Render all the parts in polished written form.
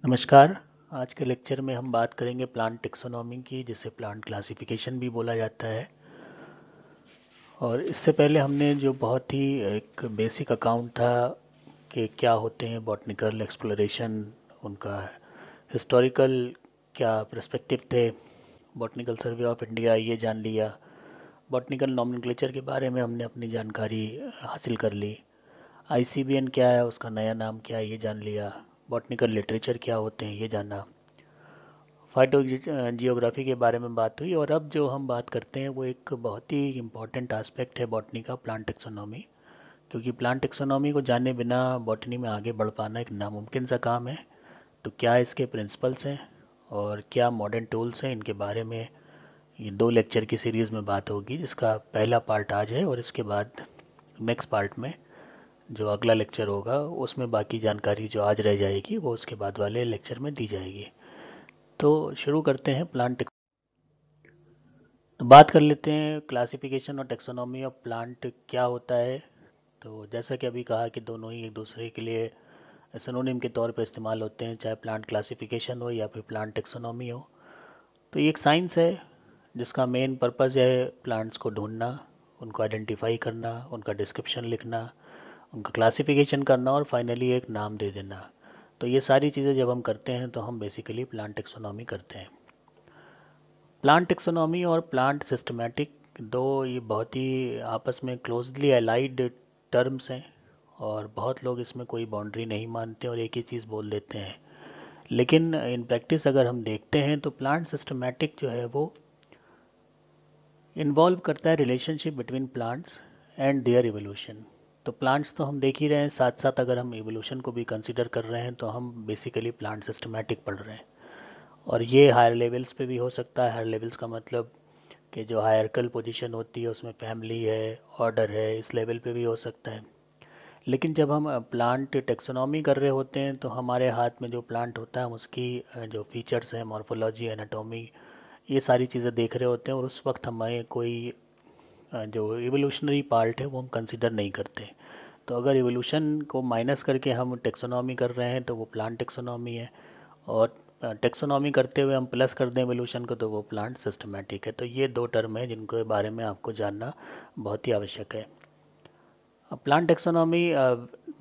नमस्कार। आज के लेक्चर में हम बात करेंगे प्लांट टेक्सोनॉमी की, जिसे प्लांट क्लासिफिकेशन भी बोला जाता है। और इससे पहले हमने जो बहुत ही एक बेसिक अकाउंट था कि क्या होते हैं बॉटनिकल एक्सप्लोरेशन, उनका हिस्टोरिकल क्या पर्सपेक्टिव थे, बॉटनिकल सर्वे ऑफ इंडिया, ये जान लिया। बॉटनिकल नॉमेनक्लेचर के बारे में हमने अपनी जानकारी हासिल कर ली। आईसीबीएन क्या है, उसका नया नाम क्या है, ये जान लिया। बॉटनिकल लिटरेचर क्या होते हैं, ये जाना। फाइटो जियोग्राफी के बारे में बात हुई। और अब जो हम बात करते हैं वो एक बहुत ही इम्पॉर्टेंट एस्पेक्ट है बॉटनी का, प्लांट टेक्सोनॉमी। क्योंकि प्लांट टेक्सोनॉमी को जाने बिना बॉटनी में आगे बढ़ पाना एक नामुमकिन सा काम है। तो क्या इसके प्रिंसिपल्स हैं और क्या मॉडर्न टूल्स हैं, इनके बारे में ये 2 लेक्चर की सीरीज़ में बात होगी, जिसका पहला पार्ट आज है और इसके बाद नेक्स्ट पार्ट में जो अगला लेक्चर होगा उसमें बाकी जानकारी जो आज रह जाएगी वो उसके बाद वाले लेक्चर में दी जाएगी। तो शुरू करते हैं प्लांट। तो बात कर लेते हैं क्लासिफिकेशन और टेक्सोनॉमी ऑफ प्लांट क्या होता है। तो जैसा कि अभी कहा कि दोनों ही एक दूसरे के लिए सिनोनिम के तौर पर इस्तेमाल होते हैं, चाहे प्लांट क्लासिफिकेशन हो या फिर प्लांट टेक्सोनॉमी हो। तो ये एक साइंस है जिसका मेन पर्पज़ है प्लांट्स को ढूंढना, उनको आइडेंटिफाई करना, उनका डिस्क्रिप्शन लिखना, उनका क्लासिफिकेशन करना और फाइनली एक नाम दे देना। तो ये सारी चीज़ें जब हम करते हैं तो हम बेसिकली प्लांट टेक्सोनॉमी करते हैं। प्लांट टेक्सोनॉमी और प्लांट सिस्टमैटिक, दो ये बहुत ही आपस में क्लोजली अलाइड टर्म्स हैं। और बहुत लोग इसमें कोई बाउंड्री नहीं मानते और एक ही चीज़ बोल देते हैं। लेकिन इन प्रैक्टिस अगर हम देखते हैं तो प्लांट सिस्टमैटिक जो है वो इन्वॉल्व करता है relationship between plants and their evolution. तो प्लांट्स तो हम देख ही रहे हैं, साथ साथ अगर हम इवोल्यूशन को भी कंसिडर कर रहे हैं तो हम बेसिकली प्लांट सिस्टमैटिक पढ़ रहे हैं। और ये हायर लेवल्स पे भी हो सकता है। हायर लेवल्स का मतलब कि जो हायरकल पोजीशन होती है उसमें फैमिली है, ऑर्डर है, इस लेवल पे भी हो सकता है। लेकिन जब हम प्लांट टेक्सोनॉमी कर रहे होते हैं तो हमारे हाथ में जो प्लांट होता है हम उसकी जो फीचर्स हैं, मॉर्फोलॉजी, एनाटॉमी, ये सारी चीज़ें देख रहे होते हैं। और उस वक्त हमें कोई जो इवोल्यूशनरी पार्ट है वो हम कंसिडर नहीं करते। तो अगर इवोल्यूशन को माइनस करके हम टेक्सोनॉमी कर रहे हैं तो वो प्लांट टेक्सोनॉमी है। और टेक्सोनॉमी करते हुए हम प्लस कर दें एवोल्यूशन को तो वो प्लांट सिस्टमैटिक है। तो ये 2 टर्म है जिनके बारे में आपको जानना बहुत ही आवश्यक है। अब प्लांट टेक्सोनॉमी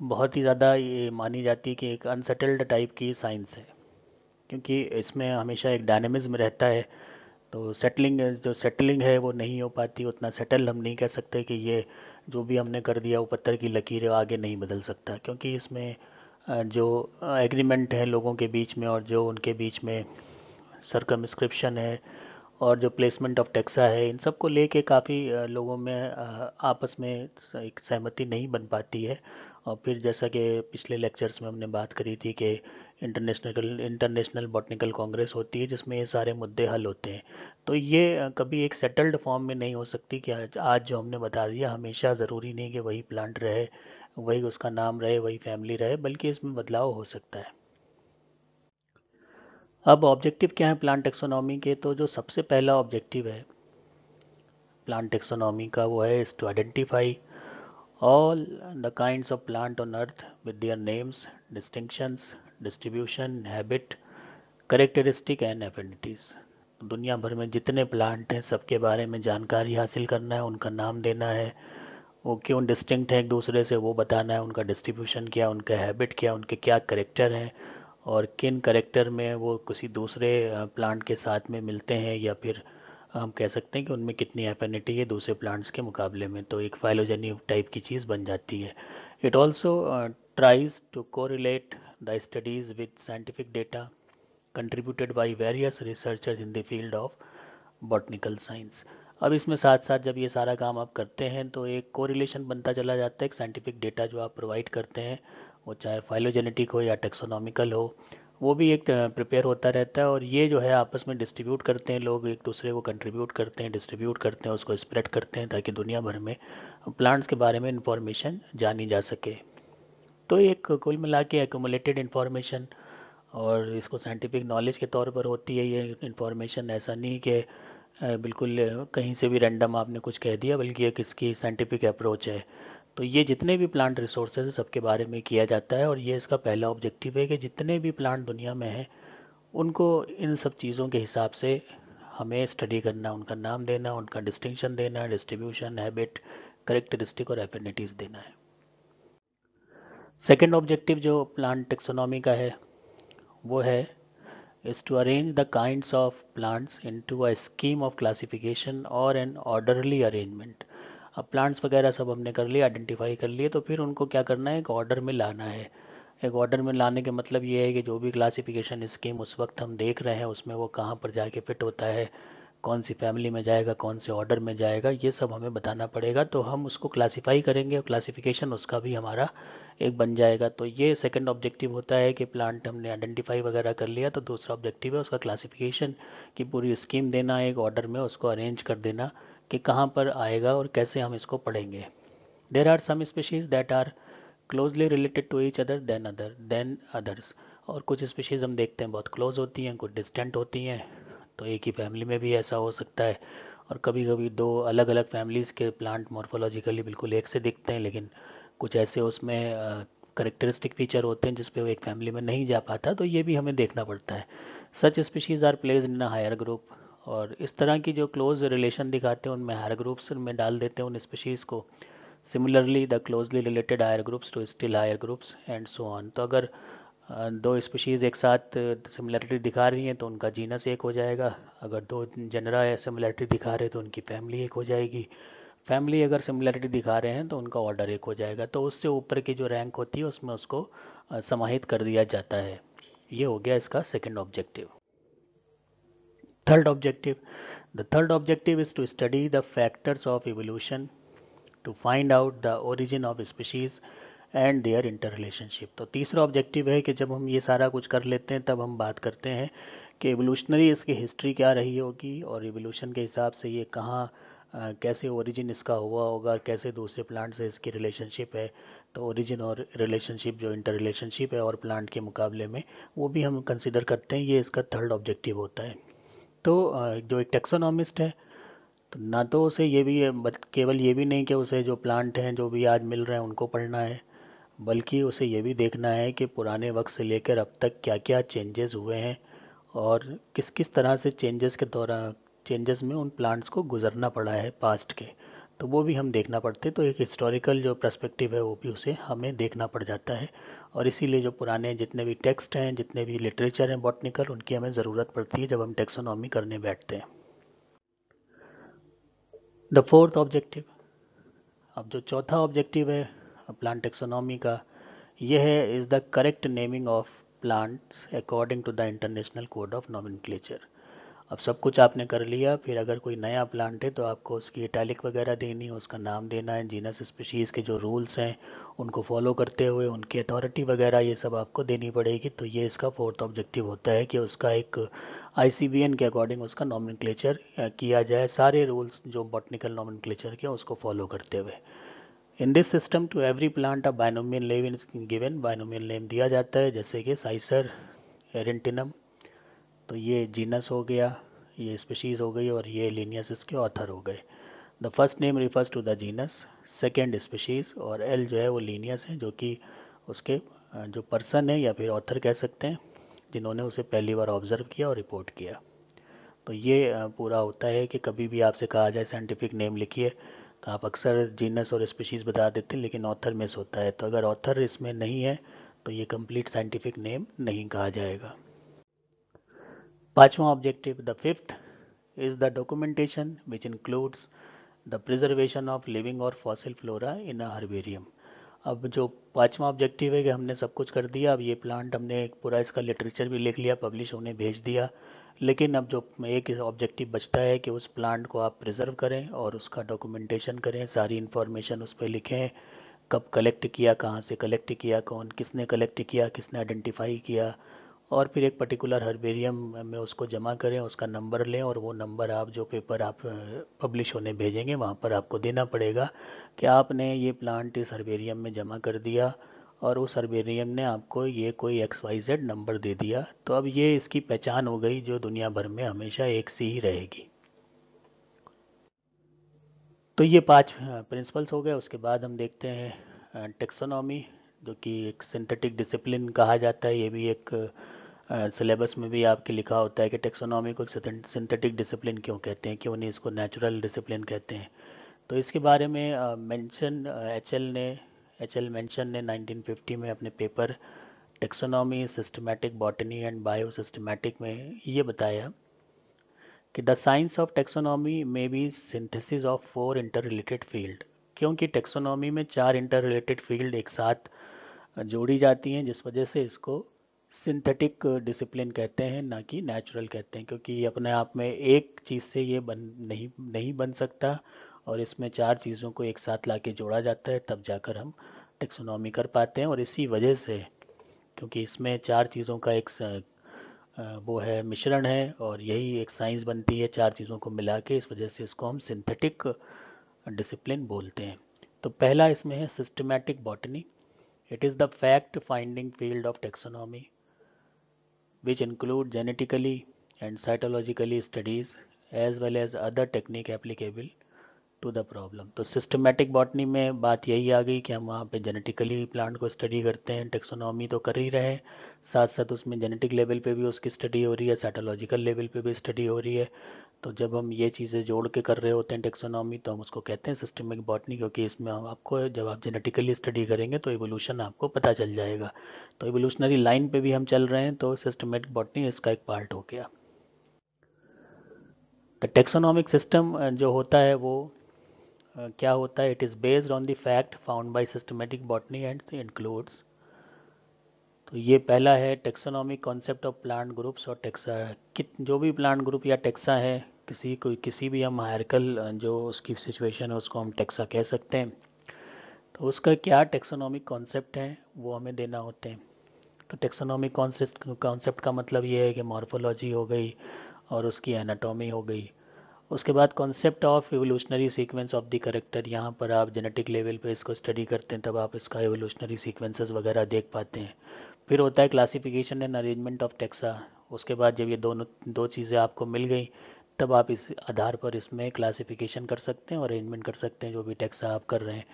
बहुत ही ज़्यादा ये मानी जाती है कि एक अनसेटल्ड टाइप की साइंस है, क्योंकि इसमें हमेशा एक डायनेमिज्म रहता है। तो सेटलिंग है वो नहीं हो पाती, उतना सेटल हम नहीं कह सकते कि ये जो भी हमने कर दिया वो पत्थर की लकीर है, आगे नहीं बदल सकता। क्योंकि इसमें जो एग्रीमेंट है लोगों के बीच में और जो उनके बीच में सरकमस्क्रिप्शन है और जो प्लेसमेंट ऑफ टैक्सा है, इन सब को लेके काफ़ी लोगों में आपस में एक सहमति नहीं बन पाती है। और फिर जैसा कि पिछले लेक्चर्स में हमने बात करी थी कि इंटरनेशनल बॉटनिकल कांग्रेस होती है जिसमें ये सारे मुद्दे हल होते हैं। तो ये कभी एक सेटल्ड फॉर्म में नहीं हो सकती कि आज जो हमने बता दिया हमेशा ज़रूरी नहीं कि वही प्लांट रहे, वही उसका नाम रहे, वही फैमिली रहे, बल्कि इसमें बदलाव हो सकता है। अब ऑब्जेक्टिव क्या है प्लांट टेक्सोनॉमी के? तो जो सबसे पहला ऑब्जेक्टिव है प्लांट टेक्सोनॉमी का वो है to identify all the kinds of plant on earth with their names, distinctions, distribution, habit, characteristic and affinities। दुनिया भर में जितने प्लांट हैं सबके बारे में जानकारी हासिल करना है, उनका नाम देना है, वो क्यों डिस्टिंक्ट है एक दूसरे से वो बताना है, उनका डिस्ट्रीब्यूशन क्या, उनका हैबिट क्या, उनके क्या करेक्टर हैं और किन करेक्टर में वो किसी दूसरे प्लांट के साथ में मिलते हैं, या फिर हम कह सकते हैं कि उनमें कितनी एफिनिटी है दूसरे प्लांट्स के मुकाबले में। तो एक फाइलोजेनी टाइप की चीज़ बन जाती है। It also tries to correlate the studies with scientific data contributed by various researchers in the field of botanical science. अब इसमें साथ साथ जब ये सारा काम आप करते हैं तो एक कोरिलेशन बनता चला जाता है। एक साइंटिफिक डेटा जो आप प्रोवाइड करते हैं, वो चाहे फाइलोजेनेटिक हो या टेक्सोनॉमिकल हो, वो भी एक प्रिपेयर होता रहता है। और ये जो है आपस में डिस्ट्रीब्यूट करते हैं, लोग एक दूसरे को कंट्रीब्यूट करते हैं, डिस्ट्रीब्यूट करते हैं, उसको स्प्रेड करते हैं ताकि दुनिया भर में प्लांट्स के बारे में इंफॉर्मेशन जानी जा सके। तो एक कुल मिला के एक्यूमुलेटेड इन्फॉर्मेशन, और इसको साइंटिफिक नॉलेज के तौर पर होती है ये इन्फॉर्मेशन। ऐसा नहीं कि बिल्कुल कहीं से भी रैंडम आपने कुछ कह दिया, बल्कि एक इसकी साइंटिफिक अप्रोच है। तो ये जितने भी प्लांट रिसोर्सेज है सबके बारे में किया जाता है, और ये इसका पहला ऑब्जेक्टिव है कि जितने भी प्लांट दुनिया में हैं उनको इन सब चीज़ों के हिसाब से हमें स्टडी करना, उनका नाम देना, उनका डिस्टिंक्शन देना, डिस्ट्रीब्यूशन, हैबिट, करेक्टरिस्टिक और एफिनिटीज़ देना है। सेकेंड ऑब्जेक्टिव जो प्लांट टेक्सोनॉमी का है वो है is to arrange the kinds of plants into a scheme of classification or an orderly arrangement। अब प्लांट्स वगैरह सब हमने कर लिए, आइडेंटिफाई कर लिए, तो फिर उनको क्या करना है, एक ऑर्डर में लाना है। एक ऑर्डर में लाने का मतलब ये है कि जो भी क्लासिफिकेशन स्कीम उस वक्त हम देख रहे हैं उसमें वो कहाँ पर जाके फिट होता है, कौन सी फैमिली में जाएगा, कौन से ऑर्डर में जाएगा, ये सब हमें बताना पड़ेगा। तो हम उसको क्लासीफाई करेंगे और क्लासिफिकेशन उसका भी हमारा एक बन जाएगा। तो ये सेकंड ऑब्जेक्टिव होता है कि प्लांट हमने आइडेंटिफाई वगैरह कर लिया, तो दूसरा ऑब्जेक्टिव है उसका क्लासिफिकेशन की पूरी स्कीम देना, एक ऑर्डर में उसको अरेंज कर देना कि कहाँ पर आएगा और कैसे हम इसको पढ़ेंगे। There are some species that are closely related to each other than others. और कुछ स्पीशीज़ हम देखते हैं बहुत क्लोज होती हैं, कुछ डिस्टेंट होती हैं, तो एक ही फैमिली में भी ऐसा हो सकता है। और कभी कभी दो अलग अलग फैमिलीज़ के प्लांट मॉर्फोलॉजिकली बिल्कुल एक से दिखते हैं, लेकिन कुछ ऐसे उसमें करेक्टरिस्टिक फीचर होते हैं जिसपे वो एक फैमिली में नहीं जा पाता, तो ये भी हमें देखना पड़ता है। Such species are place in a higher group. और इस तरह की जो क्लोज रिलेशन दिखाते हैं उनमें हायर ग्रुप्स में डाल देते हैं उन स्पीशीज़ को। Similarly the closely related higher groups to still higher groups and so on. तो अगर दो स्पीशीज़ एक साथ सिमिलरिटी दिखा रही हैं तो उनका जीनस एक हो जाएगा। अगर दो जनरा सिमिलरिटी दिखा रहे हैं तो उनकी फैमिली एक हो जाएगी। फैमिली अगर सिमिलरिटी दिखा रहे हैं तो उनका ऑर्डर एक हो जाएगा। तो उससे ऊपर की जो रैंक होती है उसमें उसको समाहित कर दिया जाता है। ये हो गया इसका second objective. Third objective, the third objective is to study the factors of evolution to find out the origin of species and their interrelationship. तो तीसरा ऑब्जेक्टिव है कि जब हम ये सारा कुछ कर लेते हैं तब हम बात करते हैं कि एवोल्यूशनरी इसकी हिस्ट्री क्या रही होगी, और एवोल्यूशन के हिसाब से ये कहाँ कैसे ओरिजिन इसका हुआ होगा, कैसे दूसरे प्लांट से इसकी रिलेशनशिप है। तो ओरिजिन और रिलेशनशिप जो इंटर रिलेशनशिप है और प्लांट के मुकाबले में, वो भी हम कंसिडर करते हैं। ये इसका थर्ड ऑब्जेक्टिव होता है। तो जो एक टेक्सोनॉमिस्ट है तो ना तो उसे ये भी है, केवल ये भी नहीं कि उसे जो प्लांट हैं जो भी आज मिल रहे हैं उनको पढ़ना है, बल्कि उसे ये भी देखना है कि पुराने वक्त से लेकर अब तक क्या क्या चेंजेस हुए हैं और किस किस तरह से चेंजेस में उन प्लांट्स को गुजरना पड़ा है पास्ट के। तो वो भी हम देखना पड़ते, तो एक हिस्टोरिकल जो पर्सपेक्टिव है वो भी उसे हमें देखना पड़ जाता है। और इसीलिए जो पुराने जितने भी टेक्स्ट हैं, जितने भी लिटरेचर हैं बॉटनिकल, उनकी हमें ज़रूरत पड़ती है जब हम टेक्सोनॉमी करने बैठते हैं। द फोर्थ ऑब्जेक्टिव, अब जो चौथा ऑब्जेक्टिव है प्लांट टेक्सोनॉमी का, यह है is the correct naming of plants according to the international code of nomenclature. अब सब कुछ आपने कर लिया, फिर अगर कोई नया प्लांट है तो आपको उसकी इटैलिक वगैरह देनी है, उसका नाम देना है, जीनस स्पीशीज़ के जो रूल्स हैं उनको फॉलो करते हुए उनकी अथॉरिटी वगैरह ये सब आपको देनी पड़ेगी। तो ये इसका फोर्थ ऑब्जेक्टिव होता है कि उसका एक आईसीबीएन के अकॉर्डिंग उसका नॉमेनक्लेचर किया जाए, सारे रूल्स जो बॉटनिकल नॉमेनक्लेचर के उसको फॉलो करते हुए। In this system to every plant a binomial name is given, binomial name दिया जाता है, जैसे कि साइसर एरेंटिनम। तो ये जीनस हो गया, ये स्पीशीज़ हो गई, और ये लीनियस इसके ऑथर हो गए। The first name refers to the genus, second species, और एल जो है वो लीनियस है जो कि उसके जो पर्सन है या फिर ऑथर कह सकते हैं जिन्होंने उसे पहली बार ऑब्जर्व किया और रिपोर्ट किया। तो ये पूरा होता है कि कभी भी आपसे कहा जाए साइंटिफिक नेम लिखिए तो आप अक्सर जीनस और स्पीशीज़ बता देते हैं, लेकिन ऑथर मिस होता है। तो अगर ऑथर इसमें नहीं है तो ये कंप्लीट साइंटिफिक नेम नहीं कहा जाएगा। पांचवा objective, the fifth, is the documentation which includes the preservation of living और फॉसिल फ्लोरा इन अ हर्बेरियम। अब जो पांचवा ऑब्जेक्टिव है कि हमने सब कुछ कर दिया, अब ये प्लांट हमने एक पूरा इसका लिटरेचर भी लिख लिया, पब्लिश होने भेज दिया, लेकिन अब जो एक ऑब्जेक्टिव बचता है कि उस प्लांट को आप प्रिजर्व करें और उसका डॉक्यूमेंटेशन करें, सारी इन्फॉर्मेशन उस पर लिखें, कब कलेक्ट किया, कहाँ से कलेक्ट किया, कौन किसने कलेक्ट किया, किसने आइडेंटिफाई किया, और फिर एक पर्टिकुलर हर्बेरियम में उसको जमा करें, उसका नंबर लें, और वो नंबर आप जो पेपर आप पब्लिश होने भेजेंगे वहाँ पर आपको देना पड़ेगा कि आपने ये प्लांट इस हर्बेरियम में जमा कर दिया और उस हर्बेरियम ने आपको ये कोई XYZ नंबर दे दिया। तो अब ये इसकी पहचान हो गई जो दुनिया भर में हमेशा एक सी ही रहेगी। तो ये 5 प्रिंसिपल्स हो गए। उसके बाद हम देखते हैं टेक्सोनॉमी, जो कि एक सिंथेटिक डिसिप्लिन कहा जाता है। ये भी एक सिलेबस में भी आपके लिखा होता है कि टेक्सोनॉमी को सिंथेटिक डिसिप्लिन क्यों कहते हैं, क्यों नहीं इसको नेचुरल डिसिप्लिन कहते हैं। तो इसके बारे में मेंशन एच एल मेंशन ने 1950 में अपने paper taxonomy systematic botany and biosystematic में ये बताया कि द साइंस ऑफ टेक्सोनॉमी में be synthesis of 4 interrelated field, क्योंकि टेक्सोनॉमी में 4 इंटर रिलेटेड फील्ड एक साथ जोड़ी जाती हैं, जिस वजह से इसको सिंथेटिक डिसिप्लिन कहते हैं, ना कि नेचुरल कहते हैं। क्योंकि ये अपने आप में एक चीज़ से ये नहीं बन सकता, और इसमें 4 चीज़ों को एक साथ लाके जोड़ा जाता है, तब जाकर हम टेक्सोनॉमी कर पाते हैं। और इसी वजह से, क्योंकि इसमें 4 चीज़ों का एक वो है मिश्रण है, और यही एक साइंस बनती है 4 चीज़ों को मिला के, इस वजह से इसको हम सिंथेटिक डिसिप्लिन बोलते हैं। तो पहला इसमें है systematic botany. It is the fact finding field of taxonomy which include genetically and cytologically studies as well as other technique applicable to the problem. तो सिस्टमेटिक बॉटनी में बात यही आ गई कि हम वहाँ पे जेनेटिकली प्लांट को स्टडी करते हैं, टेक्सोनॉमी तो कर ही रहे हैं, साथ साथ उसमें जेनेटिक लेवल पे भी उसकी स्टडी हो रही है, साइटोलॉजिकल लेवल पे भी स्टडी हो रही है। तो जब हम ये चीज़ें जोड़ के कर रहे होते हैं टेक्सोनॉमी, तो हम उसको कहते हैं सिस्टमिक बॉटनी, क्योंकि इसमें हम आपको, जब आप जेनेटिकली स्टडी करेंगे तो इवोल्यूशन आपको पता चल जाएगा। तो इवोल्यूशनरी लाइन पे भी हम चल रहे हैं, तो सिस्टमेटिक बॉटनी इसका एक पार्ट हो गया। द टेक्सोनॉमिक सिस्टम जो होता है वो क्या होता है? It is based on the fact found by systematic botany and includes. तो ये पहला है taxonomic concept of plant groups और टेक्सा। जो भी प्लांट ग्रुप या टेक्सा है, किसी भी हम हायरकल जो उसकी सिचुएशन है उसको हम टेक्सा कह सकते हैं। तो उसका क्या टेक्सोनॉमिक कॉन्सेप्ट है वो हमें देना होते हैं। तो टेक्सोनॉमिक कॉन्सेप्ट का मतलब ये है कि मॉर्फोलॉजी हो गई और उसकी एनाटॉमी हो गई। उसके बाद concept of evolutionary sequence of the character, यहाँ पर आप जेनेटिक लेवल पे इसको स्टडी करते हैं, तब आप इसका एवोल्यूशनरी सीक्वेंसेस वगैरह देख पाते हैं। फिर होता है classification and arrangement of taxa. उसके बाद जब ये दोनों दो चीज़ें आपको मिल गई, तब आप इस आधार पर इसमें क्लासिफिकेशन कर सकते हैं और अरेंजमेंट कर सकते हैं जो भी टेक्सा आप कर रहे हैं।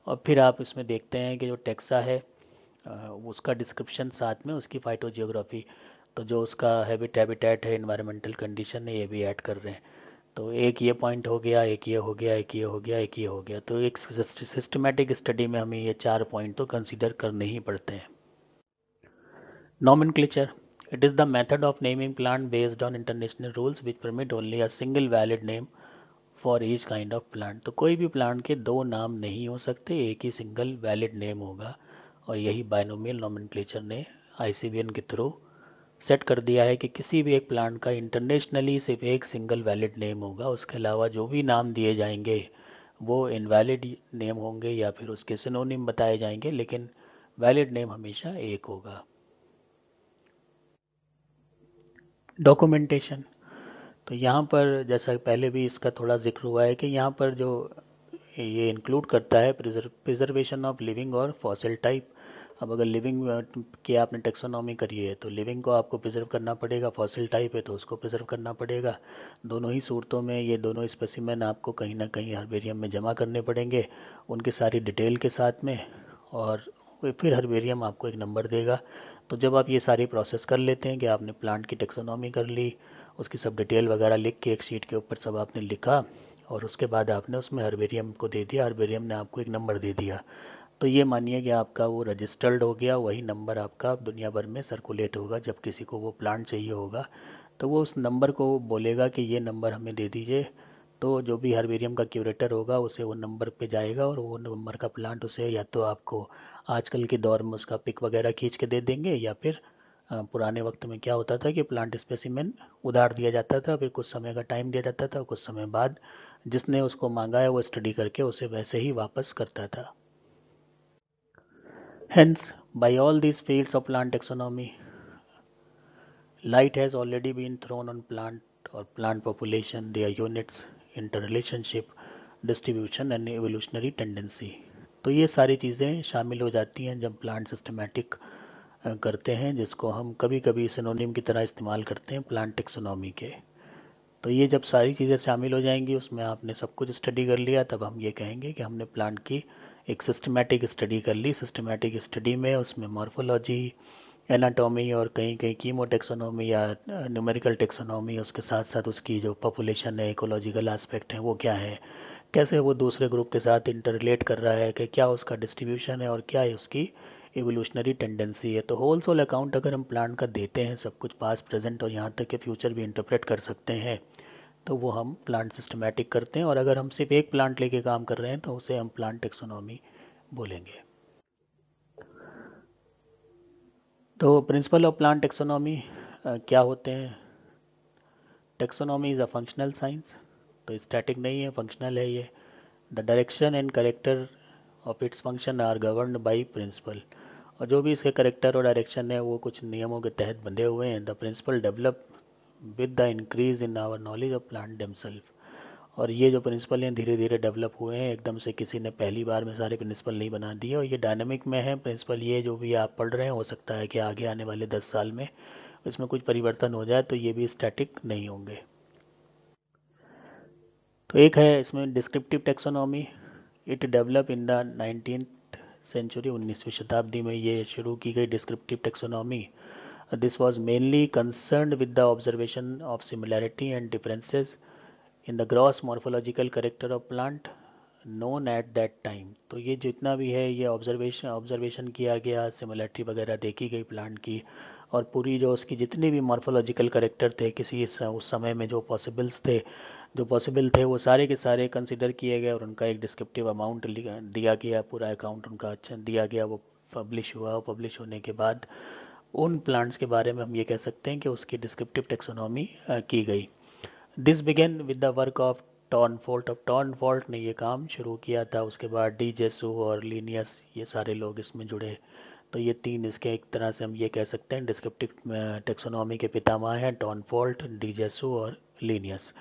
और फिर आप इसमें देखते हैं कि जो टेक्सा है उसका डिस्क्रिप्शन, साथ में उसकी फाइटोजियोग्राफी, तो जो उसका हैबिटेट है, इन्वायरमेंटल कंडीशन है, ये भी ऐड कर रहे हैं। तो एक ये पॉइंट हो गया, एक ये हो गया, एक ये हो गया, एक ये हो गया। तो एक सिस्टमेटिक स्टडी में हमें ये 4 पॉइंट तो कंसीडर करने ही पड़ते हैं। Nomenclature. It is the method of naming plant based on international rules which permit only a single valid name for each kind of plant. तो कोई भी प्लांट के 2 नाम नहीं हो सकते, एक ही सिंगल वैलिड नेम होगा। और यही बायनोमियल नोमेनक्लेचर ने आईसीबीएन के थ्रू सेट कर दिया है कि किसी भी एक प्लांट का इंटरनेशनली सिर्फ एक सिंगल वैलिड नेम होगा। उसके अलावा जो भी नाम दिए जाएंगे वो इनवैलिड नेम होंगे या फिर उसके सिनोनिम बताए जाएंगे, लेकिन वैलिड नेम हमेशा एक होगा। डॉक्यूमेंटेशन। तो यहाँ पर जैसा पहले भी इसका थोड़ा जिक्र हुआ है कि यहाँ पर जो ये इंक्लूड करता है प्रिजर्वेशन ऑफ लिविंग और फॉसिल टाइप। अब अगर लिविंग की आपने टेक्सोनॉमी करी है तो लिविंग को आपको प्रिजर्व करना पड़ेगा, फॉसिल टाइप है तो उसको प्रिजर्व करना पड़ेगा। दोनों ही सूरतों में ये दोनों स्पेसिमेन आपको कहीं ना कहीं हर्बेरियम में जमा करने पड़ेंगे, उनकी सारी डिटेल के साथ में। और फिर हर्बेरियम आपको एक नंबर देगा। तो जब आप ये सारी प्रोसेस कर लेते हैं कि आपने प्लांट की टेक्सोनॉमी कर ली, उसकी सब डिटेल वगैरह लिख के एक शीट के ऊपर सब आपने लिखा, और उसके बाद आपने उसमें हर्बेरियम को दे दिया, हर्बेरियम ने आपको एक नंबर दे दिया। तो ये मानिए कि आपका वो रजिस्टर्ड हो गया, वही नंबर आपका दुनिया भर में सर्कुलेट होगा। जब किसी को वो प्लांट चाहिए होगा तो वो उस नंबर को बोलेगा कि ये नंबर हमें दे दीजिए। तो जो भी हर्बेरियम का क्यूरेटर होगा उसे वो नंबर पे जाएगा, और वो नंबर का प्लांट उसे या तो आपको आजकल के दौर में उसका पिक वगैरह खींच के दे देंगे, या फिर पुराने वक्त में क्या होता था कि प्लांट स्पेसिमेन उधार दिया जाता था, फिर कुछ समय का टाइम दिया जाता था, कुछ समय बाद जिसने उसको मांगा है वो स्टडी करके उसे वैसे ही वापस करता था। Hence, by all these fields of plant taxonomy, light has already been thrown on plant or plant population, their units, interrelationship, distribution and evolutionary tendency। तो ये सारी चीज़ें शामिल हो जाती हैं जब प्लांट सिस्टमेटिक करते हैं, जिसको हम कभी कभी सिनोनिम की तरह इस्तेमाल करते हैं प्लांट टेक्सोनॉमी के। तो ये जब सारी चीज़ें शामिल हो जाएंगी, उसमें आपने सब कुछ स्टडी कर लिया, तब हम ये कहेंगे कि हमने प्लांट की एक सिस्टमेटिक स्टडी कर ली। सिस्टमेटिक स्टडी में उसमें मॉर्फोलॉजी, एनाटॉमी और कहीं कहीं कीमोटेक्सोनॉमी या न्यूमेरिकल टेक्सोनॉमी, उसके साथ साथ उसकी जो पॉपुलेशन है, इकोलॉजिकल एस्पेक्ट है वो क्या है, कैसे वो दूसरे ग्रुप के साथ इंटर रिलेट कर रहा है, कि क्या उसका डिस्ट्रीब्यूशन है और क्या है उसकी एवोल्यूशनरी टेंडेंसी है। तो होल सोल अकाउंट अगर हम प्लांट का देते हैं, सब कुछ पास्ट प्रेजेंट और यहाँ तक के फ्यूचर भी इंटरप्रेट कर सकते हैं, तो वो हम प्लांट सिस्टमेटिक करते हैं। और अगर हम सिर्फ एक प्लांट लेके काम कर रहे हैं तो उसे हम प्लांट टेक्सोनॉमी बोलेंगे। तो प्रिंसिपल ऑफ प्लांट टेक्सोनॉमी क्या होते हैं? Taxonomy is a functional science, तो स्टैटिक नहीं है, फंक्शनल है ये। The direction and character of its function are governed by principle, और जो भी इसके करेक्टर और डायरेक्शन है वो कुछ नियमों के तहत बंधे हुए हैं। The principle develop with the increase in our knowledge of plant themself, और ये जो प्रिंसिपल हैं धीरे धीरे डेवलप हुए हैं, एकदम से किसी ने पहली बार में सारे प्रिंसिपल नहीं बना दिए, और ये डायनामिक में है प्रिंसिपल। ये जो भी आप पढ़ रहे हैं, हो सकता है कि आगे आने वाले 10 साल में इसमें कुछ परिवर्तन हो जाए, तो ये भी स्टैटिक नहीं होंगे। तो एक है इसमें descriptive taxonomy. It develop in the 19th century, 19वीं शताब्दी में ये शुरू की गई descriptive taxonomy. This was mainly concerned with the observation of similarity and differences in the gross morphological character of plant known at that time. तो ये जितना भी है ये ऑब्जर्वेशन किया गया, सिमिलैरिटी वगैरह देखी गई प्लांट की, और पूरी जो उसकी जितनी भी मॉर्फोलॉजिकल करेक्टर थे किसी उस समय में जो पॉसिबल थे वो सारे के सारे कंसिडर किए गए, और उनका एक डिस्क्रिप्टिव अमाउंट दिया गया, पूरा अकाउंट उनका अच्छा दिया गया, वो पब्लिश हुआ, और पब्लिश होने के बाद उन प्लांट्स के बारे में हम ये कह सकते हैं कि उसकी डिस्क्रिप्टिव टेक्सोनॉमी की गई। This began with the work of Tournefort. अब टॉर्नफोल्ट ने ये काम शुरू किया था, उसके बाद डी जेसू और लीनियस, ये सारे लोग इसमें जुड़े। तो ये तीन इसके एक तरह से हम ये कह सकते हैं डिस्क्रिप्टिव टेक्सोनॉमी के पितामह हैं, टॉर्नफोल्ट, डी जेसू और Linnaeus.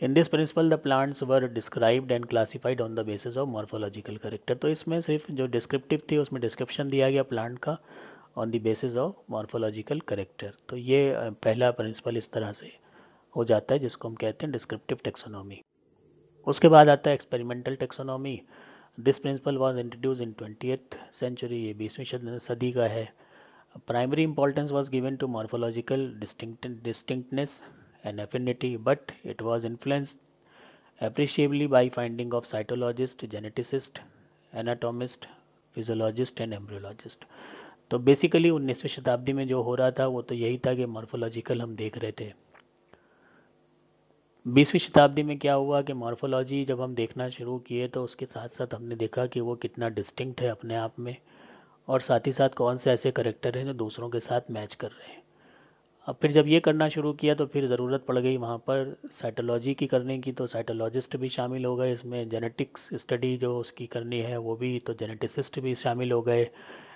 In this principle the plants were described and classified on the basis of morphological character. तो इसमें सिर्फ जो डिस्क्रिप्टिव थी उसमें डिस्क्रिप्शन दिया गया प्लांट का on the basis of morphological character. तो ये पहला प्रिंसिपल इस तरह से हो जाता है, जिसको हम कहते हैं डिस्क्रिप्टिव टेक्सोनॉमी। उसके बाद आता है experimental taxonomy. This principle was introduce in 20th century, ये 20वीं सदी का है। Primary importance was given to morphological distinctness and affinity, but it was influenced appreciably by finding of cytologist, geneticist, anatomist, physiologist and embryologist. तो basically 19वीं शताब्दी में जो हो रहा था वो तो यही था कि मॉर्फोलॉजिकल हम देख रहे थे। 20वीं शताब्दी में क्या हुआ कि मॉर्फोलॉजी जब हम देखना शुरू किए तो उसके साथ साथ हमने देखा कि वो कितना डिस्टिंक्ट है अपने आप में, और साथ ही साथ कौन से ऐसे करेक्टर हैं जो दूसरों के साथ मैच कर रहे हैं। अब फिर जब ये करना शुरू किया तो फिर ज़रूरत पड़ गई वहाँ पर साइटोलॉजी की करने की, तो साइटोलॉजिस्ट भी शामिल हो गए इसमें, जेनेटिक्स स्टडी जो उसकी करनी है वो भी, तो जेनेटिसिस्ट भी शामिल हो गए,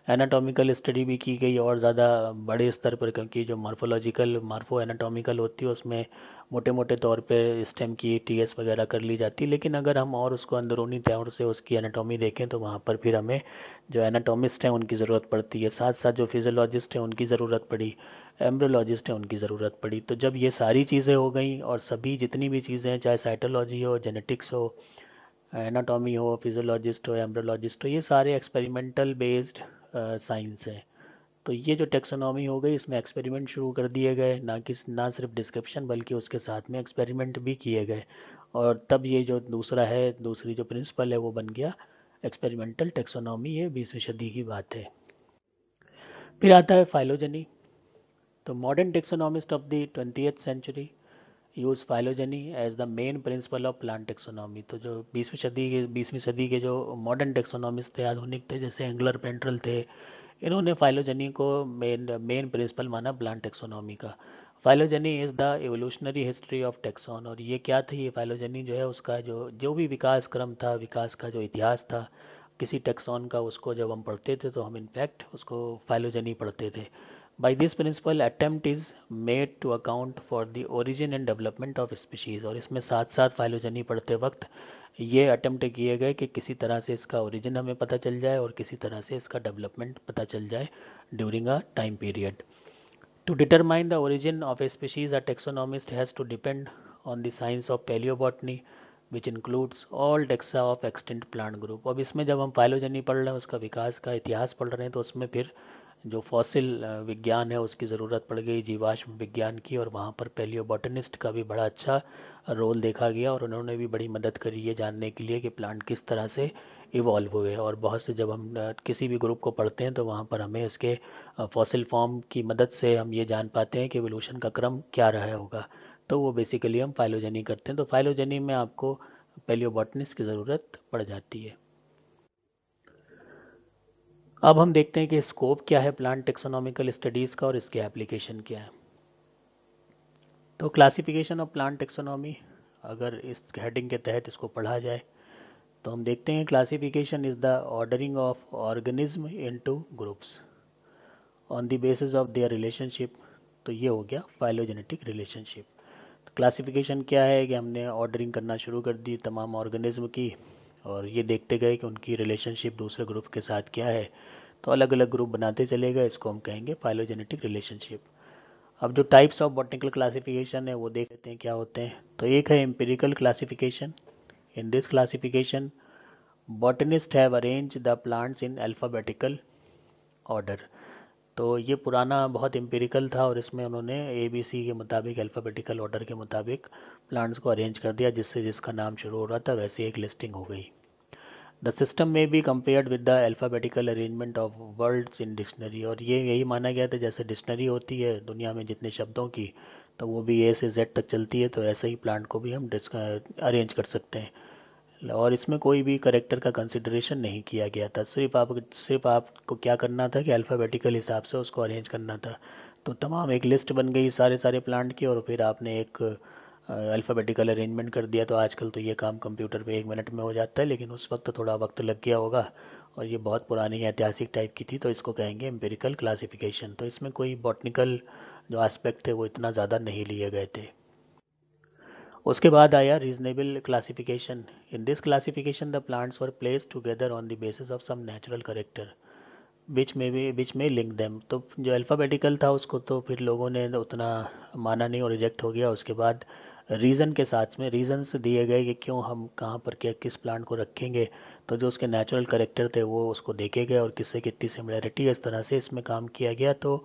एनाटॉमिकल स्टडी भी की गई और ज़्यादा बड़े स्तर पर, क्योंकि जो मार्फो एनाटॉमिकल होती है उसमें मोटे मोटे तौर पे स्टेम की टीएस वगैरह कर ली जाती है, लेकिन अगर हम और उसको अंदरूनी तौर से उसकी एनाटॉमी देखें तो वहाँ पर फिर हमें जो एनाटॉमिस्ट हैं उनकी ज़रूरत पड़ती है, साथ साथ जो फिजियोलॉजिस्ट हैं उनकी ज़रूरत पड़ी, एम्ब्रियोलॉजिस्ट हैं उनकी ज़रूरत पड़ी। तो जब ये सारी चीज़ें हो गई और सभी जितनी भी चीज़ें हैं, चाहे साइटोलॉजी हो, जेनेटिक्स हो, एनाटॉमी हो, फिजियोलॉजिस्ट हो, एम्ब्रियोलॉजिस्ट हो, ये सारे एक्सपेरिमेंटल बेस्ड साइंस हैं। तो ये जो टेक्सोनॉमी हो गई इसमें एक्सपेरिमेंट शुरू कर दिए गए, ना सिर्फ डिस्क्रिप्शन बल्कि उसके साथ में एक्सपेरिमेंट भी किए गए, और तब ये जो दूसरी जो प्रिंसिपल है वो बन गया एक्सपेरिमेंटल टेक्सोनॉमी। ये 20वीं सदी की बात है। फिर आता है फाइलोजेनी। तो modern taxonomist of the 20th century use phylogeny as the main principle of plant taxonomy. तो जो 20वीं सदी के जो मॉडर्न टेक्सोनॉमिस्ट थे, आधुनिक थे, जैसे एंगलर पेंट्रल थे, इन्होंने फाइलोजेनी को मेन प्रिंसिपल माना प्लांट टेक्सोनॉमी का। Phylogeny is the evolutionary history of tax on. और ये क्या थी, ये फाइलोजेनी जो है उसका जो भी विकास क्रम था, विकास का जो इतिहास था किसी टेक्सॉन का, उसको जब हम पढ़ते थे तो हम इनफैक्ट उसको फाइलोजेनी पढ़ते थे। By this principle attempt is made to account for the origin and development of species. और इसमें साथ साथ फाइलोजेनी पढ़ते वक्त ये अटेम्प्ट किए गए कि किसी तरह से इसका ओरिजिन हमें पता चल जाए और किसी तरह से इसका डेवलपमेंट पता चल जाए during a time period. To determine the origin of a species, a taxonomist has to depend on the science of paleobotany which includes all taxa of extinct plant group। अब इसमें जब हम फाइलोजेनी पढ़ रहे हैं, उसका विकास का इतिहास पढ़ रहे हैं, तो उसमें फिर जो फॉसिल विज्ञान है उसकी ज़रूरत पड़ गई, जीवाश्म विज्ञान की, और वहाँ पर पैलियोबोटनिस्ट का भी बड़ा अच्छा रोल देखा गया और उन्होंने भी बड़ी मदद करी ये जानने के लिए कि प्लांट किस तरह से इवॉल्व हुए। और बहुत से जब हम किसी भी ग्रुप को पढ़ते हैं तो वहाँ पर हमें इसके फॉसिल फॉर्म की मदद से हम ये जान पाते हैं कि एवोल्यूशन का क्रम क्या रहा होगा। तो वो बेसिकली हम फाइलोजेनी करते हैं। तो फाइलोजेनी में आपको पैलियोबोटनिस्ट की ज़रूरत पड़ जाती है। अब हम देखते हैं कि स्कोप क्या है प्लांट टेक्सोनॉमिकल स्टडीज़ का और इसके एप्लीकेशन क्या है। तो क्लासिफिकेशन ऑफ प्लांट टेक्सोनॉमी, अगर इस हेडिंग के तहत इसको पढ़ा जाए तो हम देखते हैं classification is the ordering of organism into groups on the basis of their relationship. तो ये हो गया फाइलोजेनेटिक रिलेशनशिप। तो क्लासिफिकेशन क्या है कि हमने ऑर्डरिंग करना शुरू कर दी तमाम ऑर्गेनिज्म की, और ये देखते गए कि उनकी रिलेशनशिप दूसरे ग्रुप के साथ क्या है, तो अलग अलग ग्रुप बनाते चले गए। इसको हम कहेंगे फाइलोजेनेटिक रिलेशनशिप। अब जो टाइप्स ऑफ बॉटनिकल क्लासिफिकेशन है वो देख लेते हैं क्या होते हैं। तो एक है empirical classification. In this classification botanist have arrange the plants in alphabetical order. तो ये पुराना बहुत एम्पिरिकल था और इसमें उन्होंने ABC के मुताबिक, अल्फ़ाबेटिकल ऑर्डर के मुताबिक प्लांट्स को अरेंज कर दिया, जिससे जिसका नाम शुरू हो रहा था वैसे एक लिस्टिंग हो गई। द सिस्टम में be compared with the alphabetical arrangement of words in dictionary. और ये यही माना गया था जैसे डिक्शनरी होती है दुनिया में जितने शब्दों की, तो वो भी A से Z तक चलती है, तो ऐसे ही प्लांट को भी हम अरेंज कर सकते हैं। और इसमें कोई भी करेक्टर का कंसिडरेशन नहीं किया गया था, सिर्फ आपको क्या करना था कि अल्फ़ाबेटिकल हिसाब से उसको अरेंज करना था। तो तमाम एक लिस्ट बन गई सारे सारे प्लांट की, और फिर आपने एक अल्फ़ाबेटिकल अरेंजमेंट कर दिया। तो आजकल तो ये काम कंप्यूटर पे 1 मिनट में हो जाता है, लेकिन उस वक्त थोड़ा वक्त लग गया होगा, और ये बहुत पुरानी ऐतिहासिक टाइप की थी, तो इसको कहेंगे एम्पिरिकल क्लासिफिकेशन। तो इसमें कोई बॉटनिकल जो एस्पेक्ट थे वो इतना ज़्यादा नहीं लिए गए थे। उसके बाद आया reasonable classification. In this classification the plants were placed together on the basis of some natural character which में लिंक देम। तो जो अल्फ़ाबेटिकल था उसको तो फिर लोगों ने उतना माना नहीं और रिजेक्ट हो गया। उसके बाद रीज़न के साथ में रीजंस दिए गए कि क्यों हम कहाँ पर क्या किस प्लांट को रखेंगे, तो जो उसके नेचुरल करेक्टर थे वो उसको देखे गए और किससे कितनी सिमिलरिटी है, इस तरह से इसमें काम किया गया। तो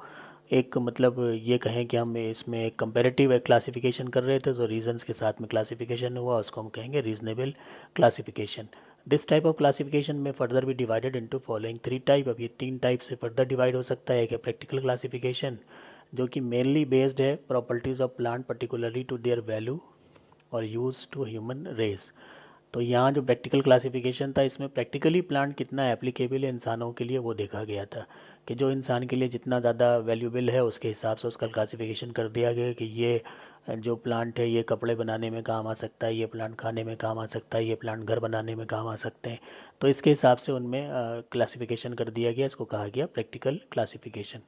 एक मतलब ये कहें कि हम इसमें एक कंपेरेटिव क्लासिफिकेशन कर रहे थे, तो रीजंस के साथ में क्लासिफिकेशन हुआ, उसको हम कहेंगे reasonable classification. This type of classification में फर्दर भी डिवाइडेड इनटू फॉलोइंग 3 टाइप। अब ये 3 टाइप से फर्दर डिवाइड हो सकता है। एक है प्रैक्टिकल क्लासिफिकेशन, जो कि मेनली बेस्ड है properties of plant particularly to their value और यूज टू ह्यूमन रेस। तो यहाँ जो प्रैक्टिकल क्लासिफिकेशन था इसमें प्रैक्टिकली प्लांट कितना एप्लीकेबल है इंसानों के लिए वो देखा गया था, कि जो इंसान के लिए जितना ज़्यादा वैल्यूबल है उसके हिसाब से उसका क्लासिफिकेशन कर दिया गया कि ये जो प्लांट है ये कपड़े बनाने में काम आ सकता है, ये प्लांट खाने में काम आ सकता है, ये प्लांट घर बनाने में काम आ सकते हैं। तो इसके हिसाब से उनमें क्लासिफिकेशन कर दिया गया, इसको कहा गया प्रैक्टिकल क्लासिफिकेशन।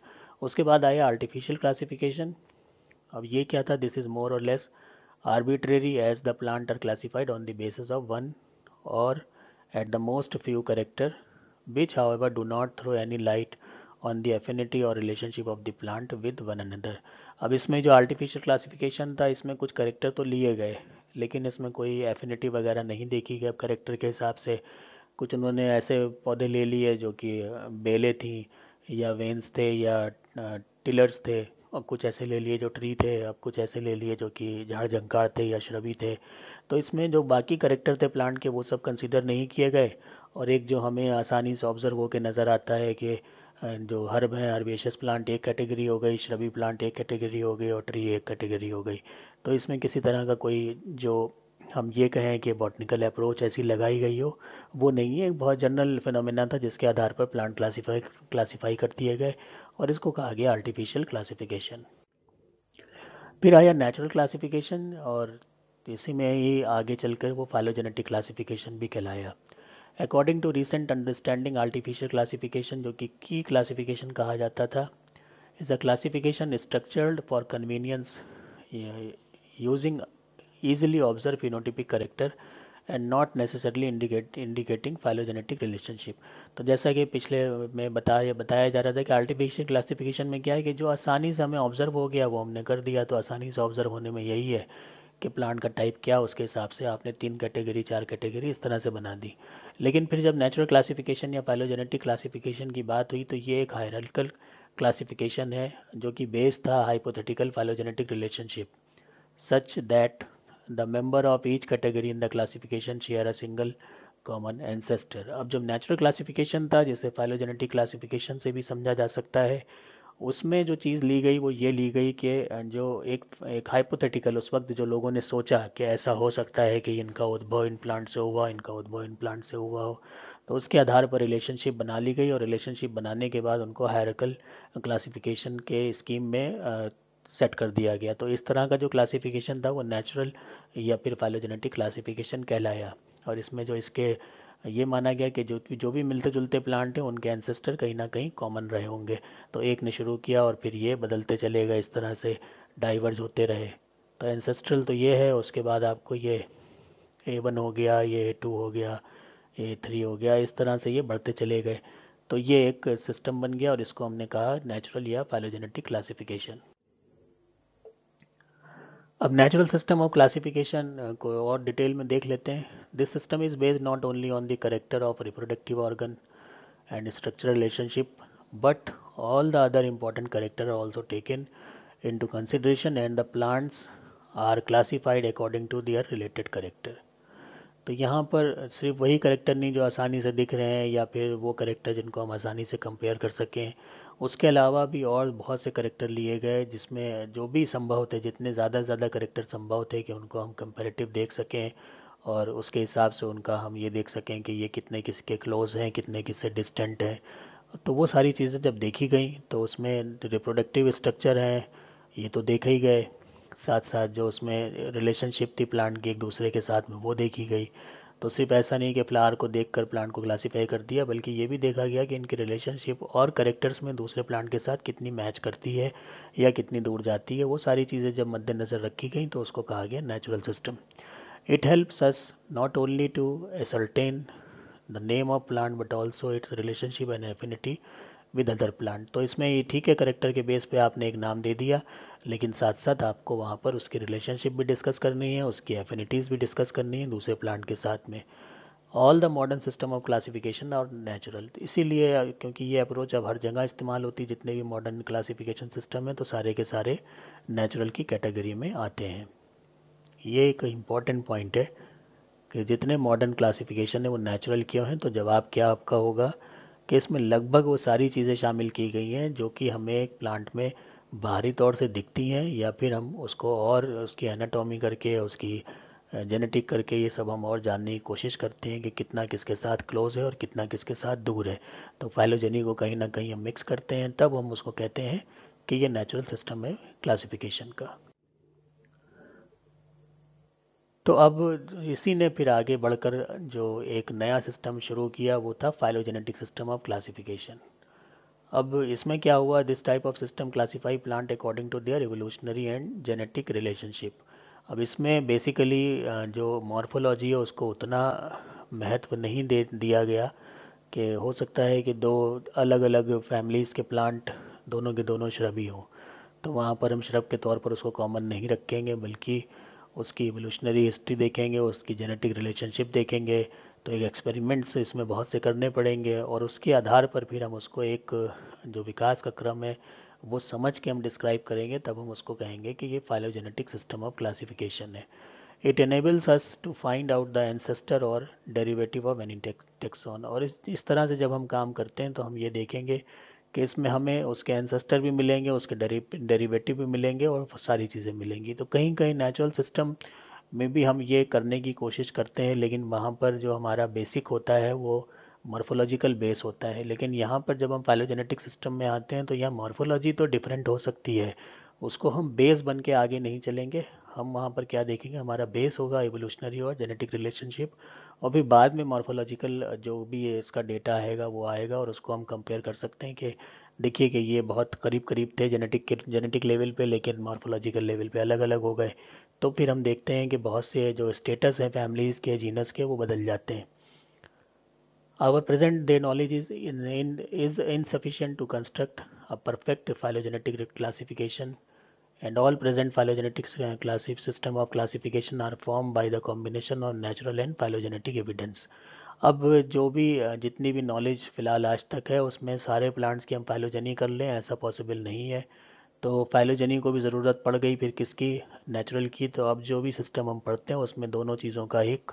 उसके बाद आया आर्टिफिशियल क्लासिफिकेशन। अब ये क्या था, दिस इज़ मोर और less arbitrary as the plant are classified on the basis of one or at the most few character which however do not throw any light on the affinity or relationship of the plant with one another। अब इसमें जो artificial classification था इसमें कुछ character तो लिए गए, लेकिन इसमें कोई एफिनिटी वगैरह नहीं देखी गई। अब करेक्टर के हिसाब से कुछ उन्होंने ऐसे पौधे ले लिए जो कि बेलें थी या वेन्स थे या टिलर्स थे, और कुछ ऐसे ले लिए जो ट्री थे, अब कुछ ऐसे ले लिए जो कि झाड़ झंकार थे या श्रबी थे। तो इसमें जो बाकी करेक्टर थे प्लांट के वो सब कंसीडर नहीं किए गए। और एक जो हमें आसानी से ऑब्जर्व होकर नज़र आता है कि जो हर्ब है, हर्बेशियस प्लांट एक कैटेगरी हो गई, श्रबी प्लांट एक कैटेगरी हो गई और ट्री एक कैटेगरी हो गई। तो इसमें किसी तरह का कोई जो हम ये कहें कि बॉटनिकल अप्रोच ऐसी लगाई गई हो वो नहीं है। एक बहुत जनरल फिनोमेना था जिसके आधार पर प्लांट क्लासीफाई कर दिए गए, और इसको कहा गया आर्टिफिशियल क्लासिफिकेशन। फिर आया नेचुरल क्लासिफिकेशन, और इसी में ही आगे चलकर वो फाइलोजेनेटिक क्लासिफिकेशन भी कहलाया। According to recent understanding artificial classification, जो कि की क्लासिफिकेशन कहा जाता था, is a classification structured for convenience using easily observe phenotypic character and not necessarily indicating phylogenetic relationship। तो जैसा कि पिछले में बताया जा रहा था कि आर्टिफिशियल क्लासिफिकेशन में क्या है कि जो आसानी से हमें ऑब्जर्व हो गया वो हमने कर दिया। तो आसानी से ऑब्जर्व होने में यही है कि प्लांट का टाइप क्या, उसके हिसाब से आपने 3 कैटेगरी 4 कैटेगरी इस तरह से बना दी। लेकिन फिर जब नेचुरल क्लासिफिकेशन या फाइलोजेनेटिक क्लासिफिकेशन की बात हुई तो ये एक हायरार्किकल क्लासिफिकेशन है जो कि बेस्ड था hypothetical phylogenetic relationship such that the member of each category in the classification share a single common ancestor. अब जब नेचुरल क्लासिफिकेशन था जिसे फाइलोजेनेटिक क्लासिफिकेशन से भी समझा जा सकता है, उसमें जो चीज़ ली गई वो ये ली गई कि जो एक हाइपोथेटिकल उस वक्त जो लोगों ने सोचा कि ऐसा हो सकता है कि इनका उद्भव इन प्लांट से हुआ, इनका उद्भव इन प्लांट से हुआ हो, तो उसके आधार पर रिलेशनशिप बना ली गई और रिलेशनशिप बनाने के बाद उनको हायरार्किकल क्लासिफिकेशन के स्कीम में सेट कर दिया गया। तो इस तरह का जो क्लासिफिकेशन था वो नेचुरल या फिर फाइलोजेनेटिक क्लासिफिकेशन कहलाया। और इसमें जो इसके ये माना गया कि जो भी मिलते जुलते प्लांट हैं उनके एंसेस्टर कहीं ना कहीं कॉमन रहे होंगे। तो एक ने शुरू किया और फिर ये बदलते चले गए, इस तरह से डाइवर्ज होते रहे। तो एंसेस्ट्रल तो ये है, उसके बाद आपको ये A1 हो गया, ये A2 हो गया, A3 हो गया, इस तरह से ये बढ़ते चले गए। तो ये एक सिस्टम बन गया और इसको हमने कहा नेचुरल या फाइलोजेनेटिक क्लासिफिकेशन। अब नेचुरल सिस्टम ऑफ क्लासिफिकेशन को और डिटेल में देख लेते हैं। This system is based not only on the character of reproductive organ and structural relationship, but all the other important characters are also taken into consideration and the plants are classified according to their related character। तो यहाँ पर सिर्फ वही character नहीं जो आसानी से दिख रहे हैं या फिर वो करेक्टर जिनको हम आसानी से कंपेयर कर सकें, उसके अलावा भी और बहुत से करेक्टर लिए गए जिसमें जो भी संभव थे, जितने ज़्यादा से ज़्यादा करेक्टर संभव थे कि उनको हम कंपेरेटिव देख सकें और उसके हिसाब से उनका हम ये देख सकें कि ये कितने किसके क्लोज हैं, कितने किससे डिस्टेंट हैं। तो वो सारी चीज़ें जब देखी गई तो उसमें रिप्रोडक्टिव स्ट्रक्चर हैं, ये तो देखे ही गए, साथ साथ जो उसमें रिलेशनशिप थी प्लांट की एक दूसरे के साथ में वो देखी गई। तो सिर्फ ऐसा नहीं कि फ्लावर को देखकर प्लांट को क्लासीफाई कर दिया, बल्कि ये भी देखा गया कि इनकी रिलेशनशिप और करेक्टर्स में दूसरे प्लांट के साथ कितनी मैच करती है या कितनी दूर जाती है। वो सारी चीज़ें जब मद्देनज़र रखी गई तो उसको कहा गया natural system. It helps us not only to ascertain the name of plant but also its relationship and affinity with other plant. तो इसमें ये ठीक है, करेक्टर के बेस पे आपने एक नाम दे दिया, लेकिन साथ साथ आपको वहाँ पर उसकी रिलेशनशिप भी डिस्कस करनी है, उसकी एफिनिटीज़ भी डिस्कस करनी है दूसरे प्लांट के साथ में। All the modern system of classification और नेचुरल, इसीलिए क्योंकि ये अप्रोच अब हर जगह इस्तेमाल होती है, जितने भी मॉडर्न क्लासिफिकेशन सिस्टम है तो सारे के सारे नेचुरल की कैटेगरी में आते हैं। ये एक इम्पॉर्टेंट पॉइंट है कि जितने मॉडर्न क्लासिफिकेशन है वो नेचुरल क्यों हैं। तो जवाब क्या आपका होगा कि इसमें लगभग वो सारी चीज़ें शामिल की गई हैं जो कि हमें एक प्लांट में बाहरी तौर से दिखती हैं, या फिर हम उसको और उसकी एनाटॉमी करके उसकी जेनेटिक करके ये सब हम और जानने की कोशिश करते हैं कि कितना किसके साथ क्लोज है और कितना किसके साथ दूर है। तो फाइलोजेनी को कहीं ना कहीं हम मिक्स करते हैं, तब हम उसको कहते हैं कि ये नेचुरल सिस्टम है क्लासिफिकेशन का। तो अब इसी ने फिर आगे बढ़कर जो एक नया सिस्टम शुरू किया वो था फाइलोजेनेटिक सिस्टम ऑफ क्लासिफिकेशन। अब इसमें क्या हुआ, this type of system classify plant according to their evolutionary and genetic relationship. अब इसमें बेसिकली जो मॉर्फोलॉजी है उसको उतना महत्व नहीं दे दिया गया कि हो सकता है कि दो अलग अलग फैमिलीज़ के प्लांट दोनों के दोनों श्रबी हों, तो वहाँ पर हम श्रब के तौर पर उसको कॉमन नहीं रखेंगे, बल्कि उसकी एवोल्यूशनरी हिस्ट्री देखेंगे, उसकी जेनेटिक रिलेशनशिप देखेंगे। तो एक एक्सपेरिमेंट्स इसमें बहुत से करने पड़ेंगे और उसके आधार पर फिर हम उसको एक जो विकास का क्रम है वो समझ के हम डिस्क्राइब करेंगे, तब हम उसको कहेंगे कि ये फाइलोजेनेटिक सिस्टम ऑफ क्लासिफिकेशन है। It enables us to find out the ancestor और डेरिवेटिव ऑफ एनी टेक्सॉन। और इस तरह से जब हम काम करते हैं तो हम ये देखेंगे कि इसमें हमें उसके एंसेस्टर भी मिलेंगे, उसके डेरिवेटिव भी मिलेंगे और सारी चीज़ें मिलेंगी। तो कहीं कहीं नेचुरल सिस्टम में भी हम ये करने की कोशिश करते हैं, लेकिन वहाँ पर जो हमारा बेसिक होता है वो मॉर्फोलॉजिकल बेस होता है। लेकिन यहाँ पर जब हम फाइलोजेनेटिक सिस्टम में आते हैं तो यहाँ मॉर्फोलॉजी तो डिफरेंट हो सकती है, उसको हम बेस बन के आगे नहीं चलेंगे। हम वहाँ पर क्या देखेंगे, हमारा बेस होगा एवोल्यूशनरी और जेनेटिक रिलेशनशिप, और फिर बाद में मॉर्फोलॉजिकल जो भी ये इसका डेटा आएगा वो आएगा और उसको हम कंपेयर कर सकते हैं कि देखिए कि ये बहुत करीब करीब थे जेनेटिक लेवल पे, लेकिन मॉर्फोलॉजिकल लेवल पे अलग अलग हो गए। तो फिर हम देखते हैं कि बहुत से जो स्टेटस हैं फैमिलीज़ के, जीनस के, वो बदल जाते हैं। Our present day knowledge is insufficient to construct a perfect phylogenetic classification and all present phylogenetic classic system of classification are formed by the combination of natural and phylogenetic evidence। अब जो भी जितनी भी नॉलेज फ़िलहाल आज तक है उसमें सारे प्लांट्स की हम फाइलोजेनी कर लें, ऐसा पॉसिबल नहीं है। तो फाइलोजेनी को भी ज़रूरत पड़ गई फिर किसकी, नेचुरल की। तो अब जो भी सिस्टम हम पढ़ते हैं उसमें दोनों चीज़ों का एक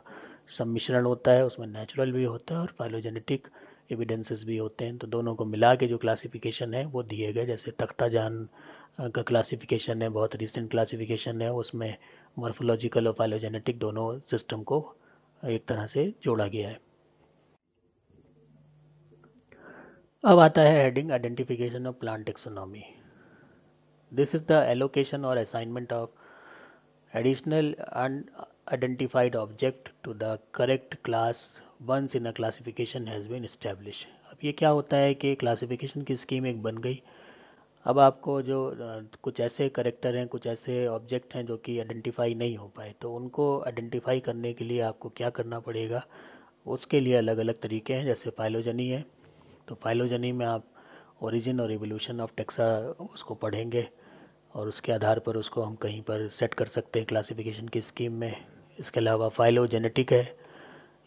सम्मिश्रण होता है, उसमें नेचुरल भी होता है और फाइलोजेनेटिक एविडेंसेस भी होते हैं। तो दोनों को मिला के जो क्लासिफिकेशन है वो दिए गए। जैसे तख्ता जान का क्लासिफिकेशन है, बहुत रिसेंट क्लासिफिकेशन है, उसमें मॉर्फोलॉजिकल और फाइलोजेनेटिक दोनों सिस्टम को एक तरह से जोड़ा गया है। अब आता है heading identification of plant taxonomy. This is the allocation और assignment of additional unidentified object to the correct class once in a classification has been established। अब ये क्या होता है कि क्लासिफिकेशन की स्कीम एक बन गई। अब आपको जो कुछ ऐसे करेक्टर हैं, कुछ ऐसे ऑब्जेक्ट हैं जो कि आइडेंटिफाई नहीं हो पाए, तो उनको आइडेंटिफाई करने के लिए आपको क्या करना पड़ेगा, उसके लिए अलग अलग तरीके हैं। जैसे फाइलोजनी है, तो फाइलोजनी में आप ओरिजिन और इवोल्यूशन ऑफ टेक्सा उसको पढ़ेंगे और उसके आधार पर उसको हम कहीं पर सेट कर सकते हैं क्लासिफिकेशन की स्कीम में। इसके अलावा फाइलोजेनेटिक है,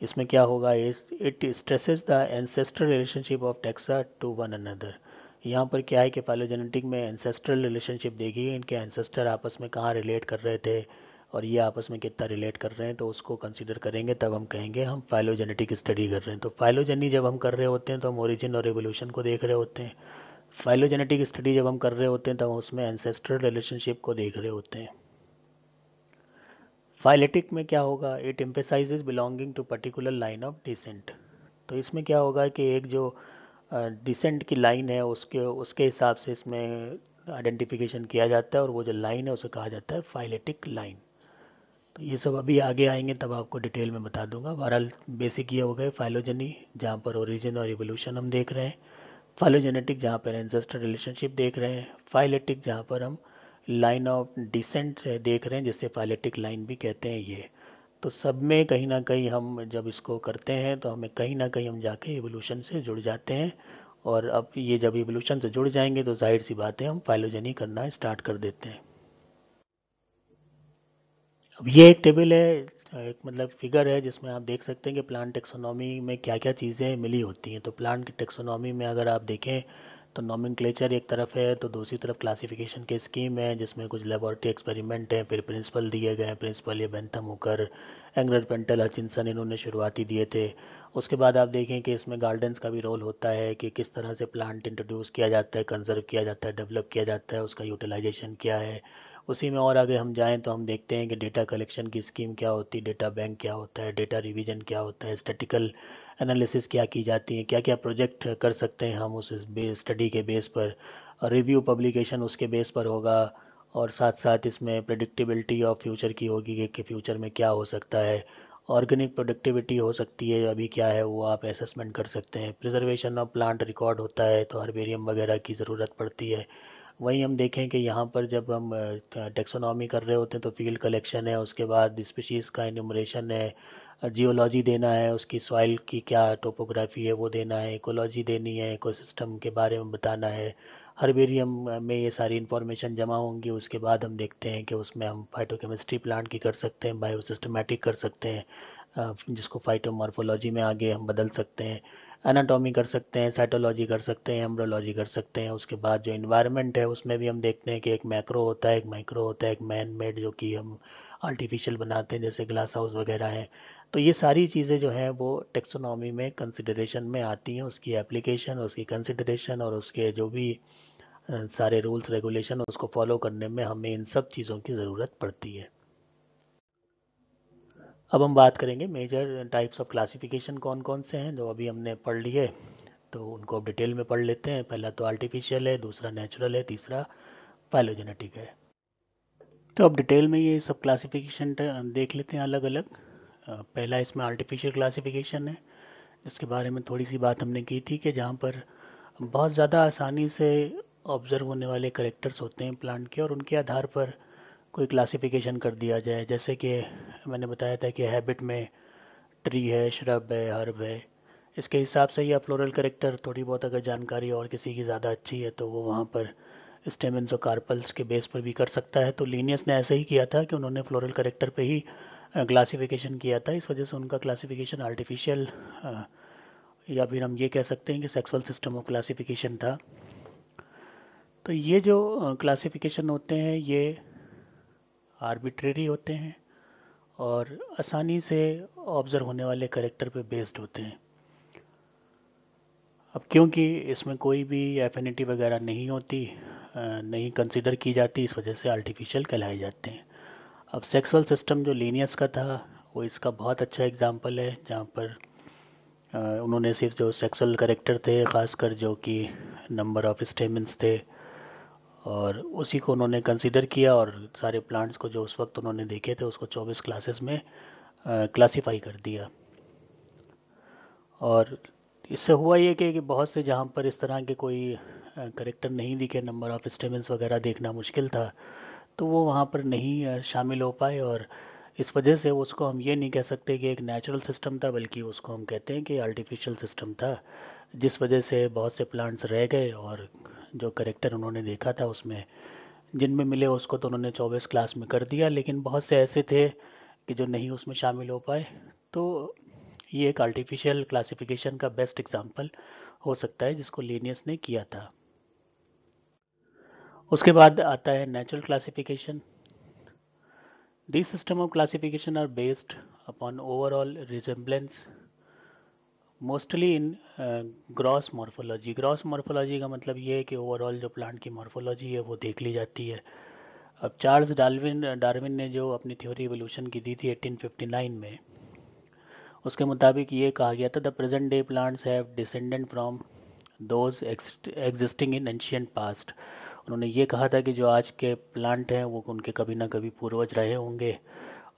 इसमें क्या होगा, it stresses the ancestral relationship of taxa to one another. यहाँ पर क्या है कि फाइलोजेनेटिक में एंसेस्ट्रल रिलेशनशिप देखिए, इनके एंसेस्टर आपस में कहाँ रिलेट कर रहे थे और ये आपस में कितना रिलेट कर रहे हैं, तो उसको कंसिडर करेंगे, तब हम कहेंगे हम फाइलोजेनेटिक स्टडी कर रहे हैं। तो फाइलोजेनी जब हम कर रहे होते हैं तो हम ओरिजिन और एवोल्यूशन को देख रहे होते हैं। फाइलोजेनेटिक स्टडी जब हम कर रहे होते हैं तब हम उसमें एंसेस्ट्रल रिलेशनशिप को देख रहे होते हैं। फाइलेटिक में क्या होगा, it emphasizes belonging to particular line of descent. तो इसमें क्या होगा कि एक जो डिसेंट की लाइन है उसके उसके हिसाब से इसमें आइडेंटिफिकेशन किया जाता है और वो जो लाइन है उसे कहा जाता है फाइलेटिक लाइन। तो ये सब अभी आगे आएंगे तब आपको डिटेल में बता दूंगा। बहरहाल बेसिक ये हो गए फाइलोजनी जहाँ पर ओरिजिन और इवोल्यूशन हम देख रहे हैं, फाइलोजेनेटिक जहाँ पर एंसेस्टर रिलेशनशिप देख रहे हैं, फाइलेटिक जहाँ पर हम लाइन ऑफ डिसेंट देख रहे हैं जिससे फाइलेटिक लाइन भी कहते हैं ये। तो सब में कहीं ना कहीं हम जब इसको करते हैं तो हमें कहीं ना कहीं हम जाके एवोल्यूशन से जुड़ जाते हैं। और अब ये जब एवोल्यूशन से जुड़ जाएंगे तो जाहिर सी बात है हम फाइलोजेनी करना स्टार्ट कर देते हैं। अब ये एक टेबल है, एक मतलब फिगर है जिसमें आप देख सकते हैं कि प्लांट टेक्सोनॉमी में क्या क्या चीज़ें मिली होती हैं। तो प्लांट टेक्सोनॉमी में अगर आप देखें तो नोमेनक्लेचर एक तरफ है, तो दूसरी तरफ क्लासिफिकेशन की स्कीम है जिसमें कुछ लेबोरेटरी एक्सपेरिमेंट हैं, फिर प्रिंसिपल दिए गए हैं। प्रिंसिपल ये Bentham Hooker, angler Paintal, Hutchinson, इन्होंने शुरुआती दिए थे। उसके बाद आप देखें कि इसमें गार्डन्स का भी रोल होता है कि किस तरह से प्लांट इंट्रोड्यूस किया जाता है, कंजर्व किया जाता है, डेवलप किया जाता है, उसका यूटिलाइजेशन क्या है। उसी में और आगे हम जाएँ तो हम देखते हैं कि डेटा कलेक्शन की स्कीम क्या होती है, डेटा बैंक क्या होता है, डेटा रिवीजन क्या होता है, स्टैटिकल एनालिसिस क्या की जाती है, क्या क्या प्रोजेक्ट कर सकते हैं हम उस स्टडी के बेस पर, रिव्यू पब्लिकेशन उसके बेस पर होगा। और साथ साथ इसमें प्रेडिक्टेबिलिटी ऑफ फ्यूचर की होगी कि फ्यूचर में क्या हो सकता है। ऑर्गेनिक प्रोडक्टिविटी हो सकती है, अभी क्या है वो आप असेसमेंट कर सकते हैं। प्रिजर्वेशन ऑफ प्लांट रिकॉर्ड होता है तो हर्बेरियम वगैरह की ज़रूरत पड़ती है। वहीं हम देखें कि यहाँ पर जब हम टेक्सोनॉमी कर रहे होते हैं तो फील्ड कलेक्शन है, उसके बाद स्पीशीज़ का इनुमरेशन है, जियोलॉजी देना है, उसकी सॉइल की क्या टोपोग्राफी है वो देना है, इकोलॉजी देनी है, इकोसिस्टम के बारे में बताना है। हर्बेरियम में ये सारी इन्फॉर्मेशन जमा होंगी। उसके बाद हम देखते हैं कि उसमें हम फाइटोकेमिस्ट्री प्लांट की कर सकते हैं, बायोसिस्टमैटिक कर सकते हैं, जिसको फाइटोमॉर्फोलॉजी में आगे हम बदल सकते हैं, एनाटॉमी कर सकते हैं, साइटोलॉजी कर सकते हैं, एम्ब्रोलॉजी कर सकते हैं। उसके बाद जो इन्वायरमेंट है उसमें भी हम देखते हैं कि एक मैक्रो होता है, एक माइक्रो होता है, एक मैन मेड जो कि हम आर्टिफिशियल बनाते हैं जैसे ग्लास हाउस वगैरह हैं। तो ये सारी चीज़ें जो हैं वो टेक्सोनॉमी में कंसिडरेशन में आती हैं, उसकी एप्लीकेशन, उसकी कंसिडरेशन और उसके जो भी सारे रूल्स रेगुलेशन उसको फॉलो करने में हमें इन सब चीज़ों की ज़रूरत पड़ती है। अब हम बात करेंगे मेजर टाइप्स ऑफ क्लासिफिकेशन कौन कौन से हैं जो अभी हमने पढ़ लिए, तो उनको अब डिटेल में पढ़ लेते हैं। पहला तो आर्टिफिशियल है, दूसरा नेचुरल है, तीसरा फाइलोजेनेटिक है। तो अब डिटेल में ये सब क्लासिफिकेशन देख लेते हैं अलग अलग। पहला इसमें आर्टिफिशियल क्लासिफिकेशन है, जिसके बारे में थोड़ी सी बात हमने की थी कि जहाँ पर बहुत ज़्यादा आसानी से ऑब्जर्व होने वाले करेक्टर्स होते हैं प्लांट के और उनके आधार पर कोई क्लासिफिकेशन कर दिया जाए। जैसे कि मैंने बताया था कि हैबिट में ट्री है, श्रब है, हर्ब है, इसके हिसाब से या फ्लोरल करेक्टर थोड़ी बहुत अगर जानकारी और किसी की ज़्यादा अच्छी है तो वो वहाँ पर स्टेमेंस और कार्पल्स के बेस पर भी कर सकता है। तो लीनियस ने ऐसे ही किया था कि उन्होंने फ्लोरल करेक्टर पे ही क्लासिफिकेशन किया था। इस वजह से उनका क्लासिफिकेशन आर्टिफिशियल या फिर हम ये कह सकते हैं कि सेक्सुअल सिस्टम ऑफ क्लासिफिकेशन था। तो ये जो क्लासिफिकेशन होते हैं ये आर्बिट्रेरी होते हैं और आसानी से ऑब्ज़र्व होने वाले करेक्टर पे बेस्ड होते हैं। अब क्योंकि इसमें कोई भी एफिनिटी वगैरह नहीं होती, नहीं कंसिडर की जाती, इस वजह से आर्टिफिशियल कहलाए जाते हैं। अब सेक्सुअल सिस्टम जो लीनियस का था वो इसका बहुत अच्छा एग्जाम्पल है, जहाँ पर उन्होंने सिर्फ जो सेक्सुअल करेक्टर थे, ख़ासकर जो कि नंबर ऑफ स्टेमिन्स थे, और उसी को उन्होंने कंसिडर किया और सारे प्लांट्स को जो उस वक्त उन्होंने देखे थे उसको 24 क्लासेस में क्लासीफाई कर दिया। और इससे हुआ ये कि बहुत से जहाँ पर इस तरह के कोई करेक्टर नहीं दिखे, नंबर ऑफ स्टेमिन्स वगैरह देखना मुश्किल था, तो वो वहाँ पर नहीं शामिल हो पाए। और इस वजह से उसको हम ये नहीं कह सकते कि एक नेचुरल सिस्टम था, बल्कि उसको हम कहते हैं कि आर्टिफिशियल सिस्टम था, जिस वजह से बहुत से प्लांट्स रह गए और जो करेक्टर उन्होंने देखा था उसमें जिनमें मिले उसको तो उन्होंने 24 क्लास में कर दिया, लेकिन बहुत से ऐसे थे कि जो नहीं उसमें शामिल हो पाए। तो ये एक आर्टिफिशियल क्लासिफिकेशन का बेस्ट एग्जांपल हो सकता है जिसको लीनियस ने किया था। उसके बाद आता है natural classification. These system of classification are based upon overall resemblance mostly in gross morphology. Gross morphology का मतलब ये है कि ओवरऑल जो प्लांट की मॉर्फोलॉजी है वो देख ली जाती है। अब चार्ल्स डार्विन ने जो अपनी थ्योरी इवोल्यूशन की दी थी 1859 में, उसके मुताबिक ये कहा गया था the present day plants have descendant from those existing in ancient past. उन्होंने ये कहा था कि जो आज के प्लांट हैं वो उनके कभी ना कभी पूर्वज रहे होंगे,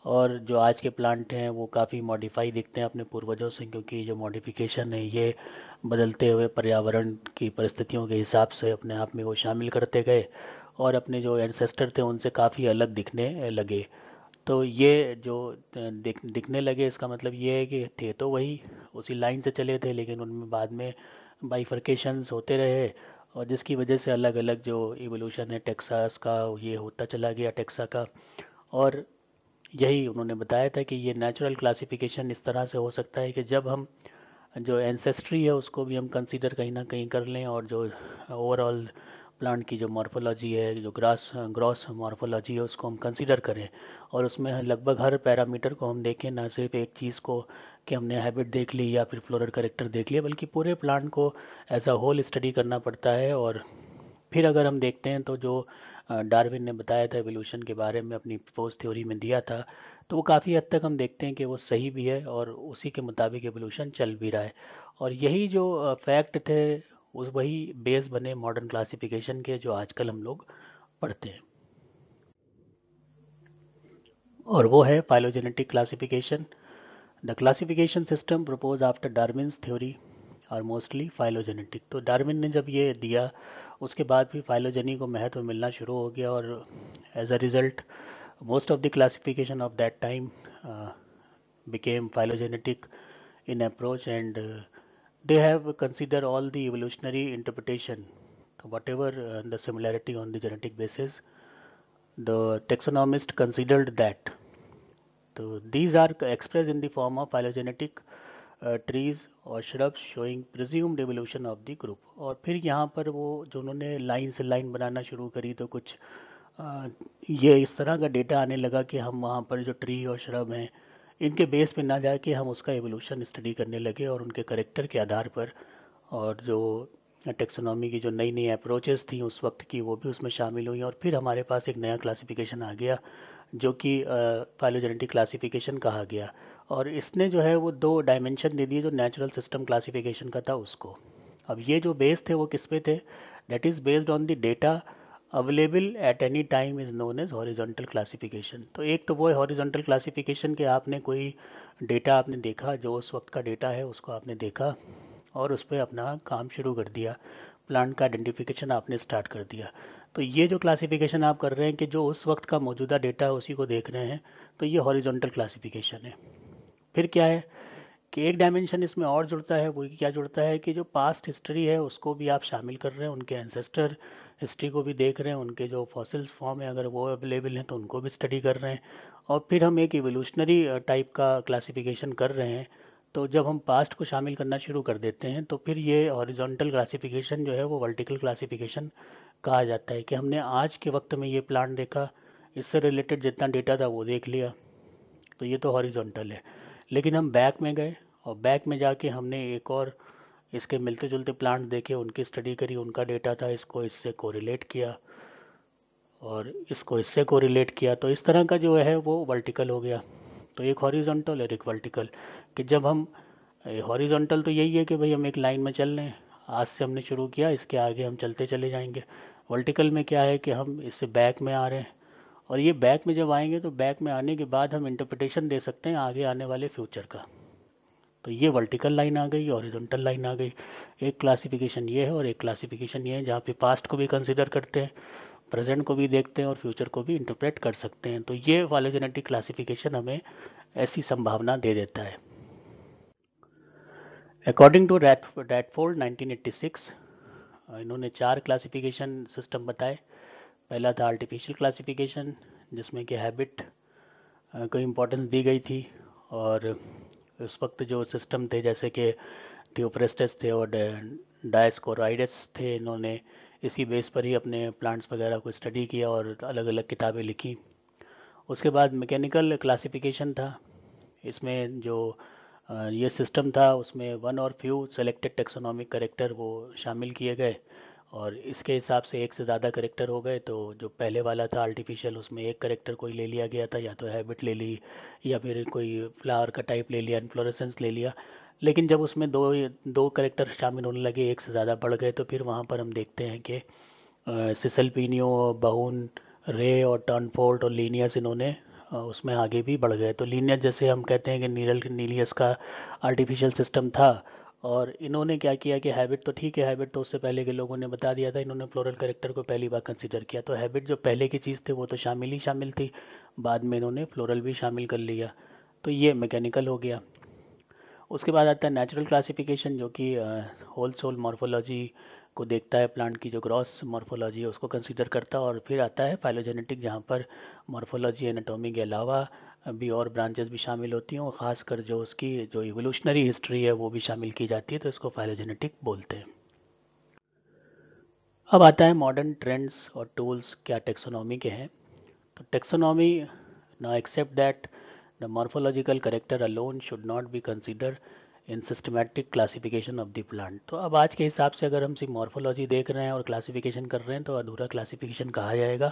और जो आज के प्लांट हैं वो काफ़ी मॉडिफाई दिखते हैं अपने पूर्वजों से, क्योंकि जो मॉडिफिकेशन है ये बदलते हुए पर्यावरण की परिस्थितियों के हिसाब से अपने आप में वो शामिल करते गए और अपने जो एंसेस्टर थे उनसे काफ़ी अलग दिखने लगे। तो ये जो दिखने लगे, इसका मतलब ये है कि थे तो वही उसी लाइन से चले थे, लेकिन उनमें बाद में बाइफर्केशंस होते रहे, और जिसकी वजह से अलग अलग जो इवोल्यूशन है टेक्सास का ये होता चला गया, टेक्सा का। और यही उन्होंने बताया था कि ये नेचुरल क्लासिफिकेशन इस तरह से हो सकता है कि जब हम जो एंसेस्ट्री है उसको भी हम कंसीडर कहीं ना कहीं कर लें, और जो ओवरऑल प्लांट की जो मॉर्फोलॉजी है, जो ग्रॉस मॉर्फोलॉजी है, उसको हम कंसीडर करें और उसमें लगभग हर पैरामीटर को हम देखें, ना सिर्फ एक चीज़ को कि हमने हैबिट देख ली या फिर फ्लोरल करेक्टर देख लिया, बल्कि पूरे प्लांट को एज अ होल स्टडी करना पड़ता है। और फिर अगर हम देखते हैं तो जो डार्विन ने बताया था एवोल्यूशन के बारे में, अपनी फोर्स थ्योरी में दिया था, तो वो काफ़ी हद तक हम देखते हैं कि वो सही भी है और उसी के मुताबिक एवोल्यूशन चल भी रहा है। और यही जो फैक्ट थे उस वही बेस बने मॉडर्न क्लासिफिकेशन के, जो आजकल हम लोग पढ़ते हैं, और वो है phylogenetic classification. The classification system propose after Darwin's theory are mostly phylogenetic. तो डार्विन ने जब ये दिया उसके बाद भी फाइलोजेनी को महत्व मिलना शुरू हो गया, और as a result most of the classification of that time became phylogenetic in approach, and they have considered all the evolutionary interpretation, whatever the similarity on the genetic basis, the taxonomist considered that. So these are expressed in the form of phylogenetic trees और shrubs showing presumed evolution of the group। और फिर यहाँ पर वो जो उन्होंने line से line बनाना शुरू करी, तो कुछ ये इस तरह का डेटा आने लगा कि हम वहाँ पर जो ट्री और श्रब हैं इनके बेस पे ना जाके हम उसका एवोल्यूशन स्टडी करने लगे, और उनके करेक्टर के आधार पर, और जो टेक्सोनॉमी की जो नई नई अप्रोचेस थी उस वक्त की वो भी उसमें शामिल हुई, और फिर हमारे पास एक नया क्लासिफिकेशन आ गया जो कि फाइलोजेनेटिक क्लासिफिकेशन कहा गया। और इसने जो है वो दो डायमेंशन दे दिए जो नेचुरल सिस्टम क्लासिफिकेशन का था उसको। अब ये जो बेस थे वो किस पे थे? That is based on the data available at any time is known as horizontal classification. तो एक तो वो है हॉरिजॉन्टल क्लासिफिकेशन कि आपने कोई डेटा आपने देखा, जो उस वक्त का डेटा है उसको आपने देखा और उस पर अपना काम शुरू कर दिया, प्लांट का आइडेंटिफिकेशन आपने स्टार्ट कर दिया। तो ये जो क्लासिफिकेशन आप कर रहे हैं कि जो उस वक्त का मौजूदा डेटा है उसी को देख रहे हैं, तो ये हॉरिजॉन्टल क्लासिफिकेशन है। फिर क्या है कि एक डायमेंशन इसमें और जुड़ता है। वो क्या जुड़ता है कि जो पास्ट हिस्ट्री है उसको भी आप शामिल कर रहे हैं, उनके एंसेस्टर हिस्ट्री को भी देख रहे हैं, उनके जो फॉसिल्स फॉर्म है अगर वो अवेलेबल हैं तो उनको भी स्टडी कर रहे हैं। और फिर हम एक इवोल्यूशनरी टाइप का क्लासिफिकेशन कर रहे हैं। तो जब हम पास्ट को शामिल करना शुरू कर देते हैं तो फिर ये हॉरिजॉन्टल क्लासिफिकेशन जो है वो वर्टिकल क्लासिफिकेशन कहा जाता है, कि हमने आज के वक्त में ये प्लांट देखा, इससे रिलेटेड जितना डेटा था वो देख लिया, तो ये तो हॉरिजॉन्टल है। लेकिन हम बैक में गए और बैक में जाके हमने एक और इसके मिलते जुलते प्लांट देखे, उनकी स्टडी करी, उनका डेटा था, इसको इससे कोरिलेट किया और इसको इससे कोरिलेट किया, तो इस तरह का जो है वो वर्टिकल हो गया। तो एक हॉरिजॉन्टल और एक वर्टिकल, कि जब हम हॉरिजॉन्टल तो यही है कि भाई हम एक लाइन में चल रहे हैं, आज से हमने शुरू किया, इसके आगे हम चलते चले जाएंगे। वर्टिकल में क्या है कि हम इससे बैक में आ रहे हैं, और ये बैक में जब आएंगे तो बैक में आने के बाद हम इंटरप्रिटेशन दे सकते हैं आगे आने वाले फ्यूचर का। तो ये वर्टिकल लाइन आ गई, हॉरिजॉन्टल लाइन आ गई। एक क्लासिफिकेशन ये है और एक क्लासिफिकेशन ये है जहाँ पे पास्ट को भी कंसिडर करते हैं, प्रेजेंट को भी देखते हैं और फ्यूचर को भी इंटरप्रेट कर सकते हैं। तो ये फाइलोजेनेटिक क्लासिफिकेशन हमें ऐसी संभावना दे देता है। अकॉर्डिंग टू रैटफोर्ड 1986, इन्होंने 4 क्लासिफिकेशन सिस्टम बताए। पहला था आर्टिफिशियल क्लासिफिकेशन, जिसमें कि हैबिट को इम्पोर्टेंस दी गई थी, और उस वक्त जो सिस्टम थे जैसे कि थियोप्रेस्टस थे और डायस्कोराइडस थे, इन्होंने इसी बेस पर ही अपने प्लांट्स वगैरह को स्टडी किया और अलग अलग किताबें लिखी। उसके बाद मैकेनिकल क्लासिफिकेशन था। इसमें जो ये सिस्टम था उसमें वन और फ्यू सेलेक्टेड टेक्सोनॉमिक करेक्टर वो शामिल किए गए, और इसके हिसाब से एक से ज़्यादा करेक्टर हो गए। तो जो पहले वाला था आर्टिफिशियल, उसमें एक करेक्टर कोई ले लिया गया था, या तो हैबिट ले ली या फिर कोई फ्लावर का टाइप ले लिया, इन्फ्लोरेसेंस ले लिया। लेकिन जब उसमें दो दो करेक्टर शामिल होने लगे, एक से ज़्यादा बढ़ गए, तो फिर वहाँ पर हम देखते हैं कि सिसलपिनियो, बहुन, रे और टर्नफोल्ट और लीनियस, इन्होंने उसमें आगे भी बढ़ गए। तो लीनियस जैसे हम कहते हैं कि नीलियस का आर्टिफिशियल सिस्टम था, और इन्होंने क्या किया कि हैबिट तो ठीक है, हैबिट तो उससे पहले के लोगों ने बता दिया था, इन्होंने फ्लोरल करेक्टर को पहली बार कंसिडर किया। तो हैबिट जो पहले की चीज़ थी वो तो शामिल ही शामिल थी, बाद में इन्होंने फ्लोरल भी शामिल कर लिया। तो ये मैकेनिकल हो गया। उसके बाद आता है नेचुरल क्लासिफिकेशन, जो कि होल सोल मॉर्फोलॉजी को देखता है, प्लांट की जो ग्रॉस मॉर्फोलॉजी है उसको कंसीडर करता है। और फिर आता है फाइलोजेनेटिक, जहाँ पर मॉर्फोलॉजी एनाटॉमी के अलावा भी और ब्रांचेस भी शामिल होती हैं, और ख़ासकर जो उसकी जो इवोल्यूशनरी हिस्ट्री है वो भी शामिल की जाती है, तो इसको फाइलोजेनेटिक बोलते हैं। अब आता है मॉडर्न ट्रेंड्स और टूल्स क्या टेक्सोनॉमी के हैं। तो taxonomy now accept that the morphological character alone should not be considered in systematic classification of the plant। तो अब आज के हिसाब से अगर हम सिर्फ मॉर्फोलॉजी देख रहे हैं और क्लासिफिकेशन कर रहे हैं तो अधूरा क्लासिफिकेशन कहा जाएगा,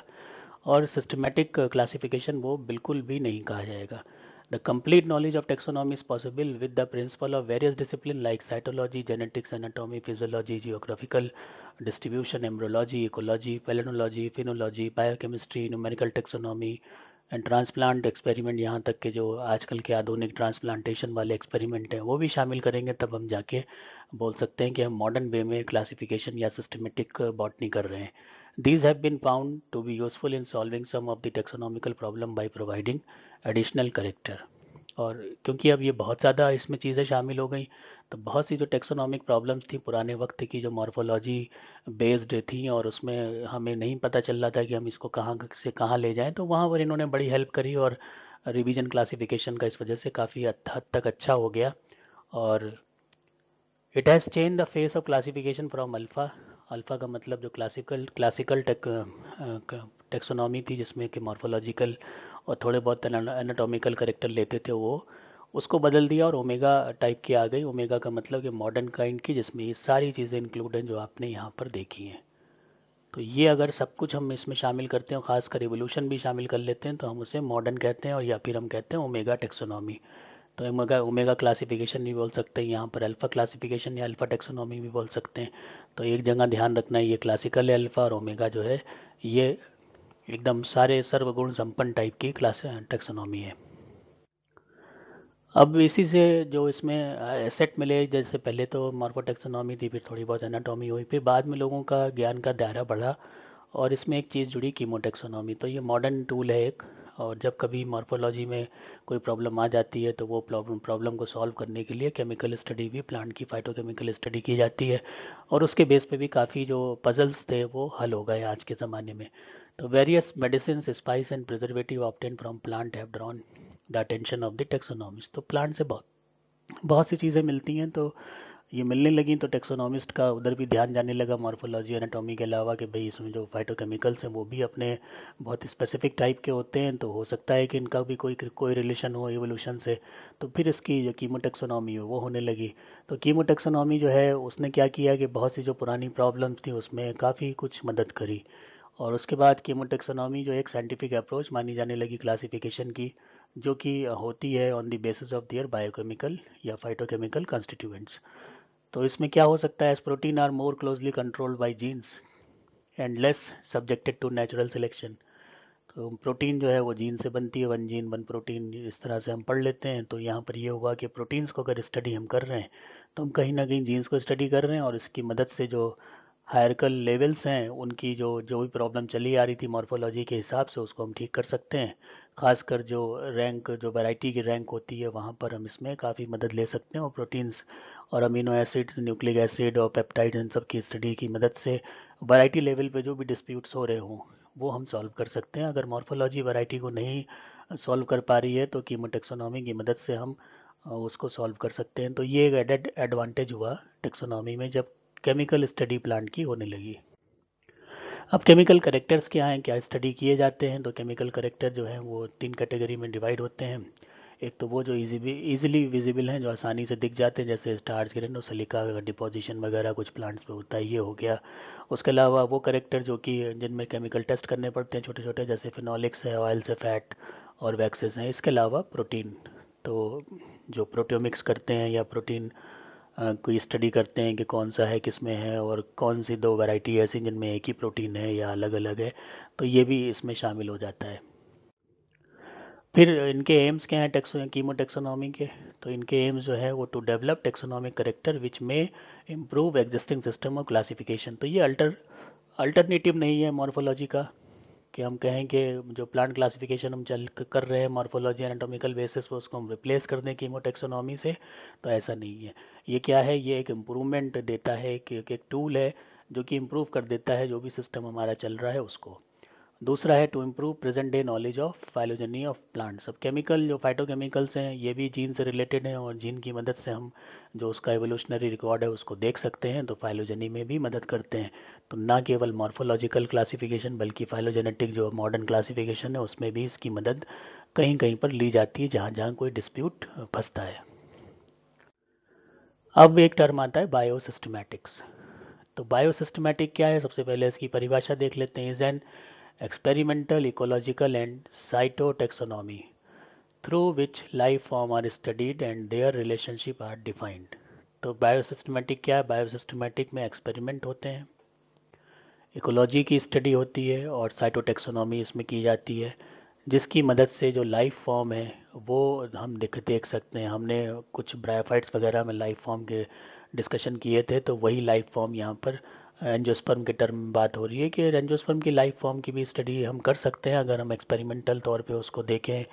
और सिस्टमेटिक क्लासिफिकेशन वो बिल्कुल भी नहीं कहा जाएगा। The complete knowledge of taxonomy is possible with the principle of various disciplines like cytology, genetics, anatomy, physiology, geographical distribution, embryology, ecology, palynology, phenology, biochemistry, numerical taxonomy and transplant experiment, यहाँ तक के जो आजकल के आधुनिक ट्रांसप्लांटेशन वाले experiment हैं वो भी शामिल करेंगे, तब हम जाके बोल सकते हैं कि हम मॉडर्न वे में क्लासिफिकेशन या सिस्टमेटिक बॉटनी कर रहे हैं। These have been found to be useful in solving some of the taxonomical problem by providing additional character। और क्योंकि अब ये बहुत ज़्यादा इसमें चीज़ें शामिल हो गई, तो बहुत सी जो टेक्सोनॉमिक प्रॉब्लम्स थी पुराने वक्त की, जो मॉर्फोलॉजी बेस्ड थी और उसमें हमें नहीं पता चल रहा था कि हम इसको कहाँ से कहाँ ले जाएं, तो वहाँ पर इन्होंने बड़ी हेल्प करी, और रिवीजन क्लासिफिकेशन का इस वजह से काफ़ी हद तक अच्छा हो गया। और it has change the face of classification from alpha. Alpha का मतलब जो क्लासिकल टेक्सोनॉमी थी, जिसमें कि मॉर्फोलॉजिकल और थोड़े बहुत एनाटॉमिकल करेक्टर लेते थे, वो उसको बदल दिया और ओमेगा टाइप की आ गई। ओमेगा का मतलब कि मॉडर्न काइंड की, जिसमें ये सारी चीज़ें इंक्लूड हैं जो आपने यहाँ पर देखी हैं। तो ये अगर सब कुछ हम इसमें शामिल करते हैं, खासकर रिवोल्यूशन भी शामिल कर लेते हैं, तो हम उसे मॉडर्न कहते हैं, और या फिर हम कहते हैं ओमेगा टेक्सोनॉमी। तो ओमेगा ओमेगा क्लासिफिकेशन भी बोल सकते हैं, यहाँ पर अल्फ़ा क्लासिफिकेशन या अल्फ़ा टेक्सोनॉमी भी बोल सकते हैं। तो एक जगह ध्यान रखना है, ये क्लासिकल है अल्फ़ा, और ओमेगा जो है ये एकदम सारे सर्वगुण संपन्न टाइप की क्लास टेक्सोनॉमी है। अब इसी से जो इसमें एसेट मिले, जैसे पहले तो मॉर्फोटेक्सोनॉमी थी, फिर थोड़ी बहुत एनाटॉमी हुई, फिर बाद में लोगों का ज्ञान का दायरा बढ़ा और इसमें एक चीज़ जुड़ी कीमोटेक्सोनॉमी। तो ये मॉडर्न टूल है एक, और जब कभी मॉर्फोलॉजी में कोई प्रॉब्लम आ जाती है तो वो प्रॉब्लम को सॉल्व करने के लिए केमिकल स्टडी भी, प्लांट की फाइटोकेमिकल स्टडी की जाती है, और उसके बेस पे भी काफ़ी जो पजल्स थे वो हल हो गए आज के ज़माने में। तो various medicine, spice and preservative obtain from plant have drawn the attention of the taxonomist. तो प्लांट से बहुत बहुत सी चीज़ें मिलती हैं, तो ये मिलने लगी तो टेक्सोनॉमिस्ट का उधर भी ध्यान जाने लगा मॉर्फोलॉजी एनाटॉमी के अलावा, कि भाई इसमें जो फाइटोकेमिकल्स हैं वो भी अपने बहुत स्पेसिफिक टाइप के होते हैं, तो हो सकता है कि इनका भी कोई कोई रिलेशन हो एवोल्यूशन से। तो फिर इसकी जो कीमोटेक्सोनॉमी हो वो होने लगी। तो कीमोटेक्सोनॉमी जो है उसने क्या किया कि बहुत सी जो पुरानी प्रॉब्लम्स थी उसमें काफ़ी कुछ मदद करी। और उसके बाद कीमोटेक्सोनॉमी जो एक साइंटिफिक अप्रोच मानी जाने लगी क्लासिफिकेशन की, जो कि होती है on the basis of their biochemical या फाइटोकेमिकल कॉन्स्टिट्यूएंट्स। तो इसमें क्या हो सकता है, as protein are more closely controlled by genes and less subjected to natural selection. तो प्रोटीन जो है वो जीन से बनती है, वन जीन वन प्रोटीन, इस तरह से हम पढ़ लेते हैं। तो यहाँ पर ये हुआ कि प्रोटीन्स को अगर स्टडी हम कर रहे हैं तो हम कहीं ना कहीं जीन्स को स्टडी कर रहे हैं, और इसकी मदद से जो हायरकल लेवल्स हैं उनकी जो जो भी प्रॉब्लम चली आ रही थी मॉर्फोलॉजी के हिसाब से उसको हम ठीक कर सकते हैं। खासकर जो रैंक, जो वैरायटी की रैंक होती है वहाँ पर हम इसमें काफ़ी मदद ले सकते हैं, और प्रोटीन्स और अमीनो एसिड्स, न्यूक्लिक एसिड और पेप्टाइड, इन सब की स्टडी की मदद से वैरायटी लेवल पे जो भी डिस्प्यूट्स हो रहे हों वो हम सॉल्व कर सकते हैं। अगर मॉर्फोलॉजी वैरायटी को नहीं सॉल्व कर पा रही है तो कीमोटेक्सोनॉमी की मदद से हम उसको सॉल्व कर सकते हैं। तो ये एक एडेड एडवांटेज हुआ टेक्सोनॉमी में जब केमिकल स्टडी प्लांट की होने लगी। अब केमिकल करेक्टर्स क्या हैं, क्या स्टडी किए जाते हैं, तो केमिकल करेक्टर जो हैं वो 3 कैटेगरी में डिवाइड होते हैं। एक तो वो जो इजीली विजिबल हैं, जो आसानी से दिख जाते हैं, जैसे स्टार्च, ग्रेनोसिलिका का डिपोजिशन वगैरह कुछ प्लांट्स पे होता है, ये हो गया। उसके अलावा वो करेक्टर जो कि जिनमें केमिकल टेस्ट करने पड़ते हैं छोटे छोटे, जैसे फिनोलिक्स है, ऑयल से फैट और वैक्सेस हैं। इसके अलावा प्रोटीन, तो जो प्रोटियोमिक्स करते हैं या प्रोटीन कोई स्टडी करते हैं कि कौन सा है, किस में है, और कौन सी दो वैरायटी ऐसी जिनमें एक ही प्रोटीन है या अलग अलग है, तो ये भी इसमें शामिल हो जाता है। फिर इनके एम्स क्या हैं कीमोटेक्सोनॉमी के, तो इनके एम्स जो है वो to develop taxonomic character which में improve existing system of classification. तो ये अल्टरनेटिव नहीं है मॉर्फोलॉजी का, कि हम कहें कि जो प्लांट क्लासिफिकेशन हम चल कर रहे हैं मॉर्फोलॉजी एनाटॉमिकल बेसिस पर उसको हम रिप्लेस कर दें कीमोटेक्सोनॉमी से, तो ऐसा नहीं है। ये क्या है, ये एक इम्प्रूवमेंट देता है, कि एक टूल है जो कि इम्प्रूव कर देता है जो भी सिस्टम हमारा चल रहा है उसको। दूसरा है to improve present day knowledge of phylogeny of plants. अब केमिकल जो फाइटोकेमिकल्स हैं ये भी जीन से रिलेटेड हैं, और जीन की मदद से हम जो उसका एवोल्यूशनरी रिकॉर्ड है उसको देख सकते हैं, तो फाइलोजेनी में भी मदद करते हैं। तो ना केवल मॉर्फोलॉजिकल क्लासिफिकेशन बल्कि फाइलोजेनेटिक जो मॉडर्न क्लासिफिकेशन है उसमें भी इसकी मदद कहीं कहीं पर ली जाती है जहाँ जहाँ कोई डिस्प्यूट फंसता है। अब एक टर्म आता है बायोसिस्टमैटिक्स। तो बायोसिस्टमैटिक क्या है, सबसे पहले इसकी परिभाषा देख लेते हैं। Is an experimental, ecological and cytotaxonomy through which life form are studied and their relationship are defined। तो बायोसिस्टमेटिक क्या है, बायोसिस्टमेटिक में एक्सपेरिमेंट होते हैं, इकोलॉजी की स्टडी होती है और साइटोटेक्सोनॉमी इसमें की जाती है, जिसकी मदद से जो लाइफ फॉर्म है वो हम देख सकते हैं। हमने कुछ ब्रायोफाइट्स वगैरह में लाइफ फॉर्म के डिस्कशन किए थे, तो वही लाइफ फॉर्म यहाँ पर एंजियोस्पर्म के टर्म में बात हो रही है, कि एंजियोस्पर्म की लाइफ फॉर्म की भी स्टडी हम कर सकते हैं अगर हम एक्सपेरिमेंटल तौर पे उसको देखें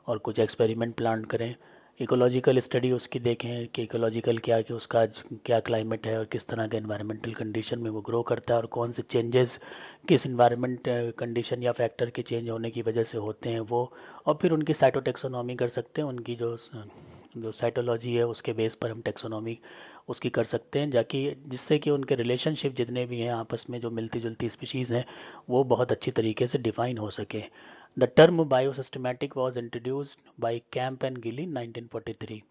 और कुछ एक्सपेरिमेंट प्लान करें। इकोलॉजिकल स्टडी उसकी देखें कि इकोलॉजिकल क्या, कि उसका क्या क्लाइमेट है और किस तरह के एनवायरमेंटल कंडीशन में वो ग्रो करता है, और कौन से चेंजेस किस इन्वायरमेंट कंडीशन या फैक्टर के चेंज होने की वजह से होते हैं वो। और फिर उनकी साइटोटेक्सोनॉमी कर सकते हैं, उनकी जो साइटोलॉजी है उसके बेस पर हम टेक्सोनॉमी उसकी कर सकते हैं, जाकि जिससे कि उनके रिलेशनशिप जितने भी हैं आपस में जो मिलती जुलती स्पीशीज़ हैं वो बहुत अच्छी तरीके से डिफाइन हो सके। The term biosystematic was introduced by Camp and Gill in 1943।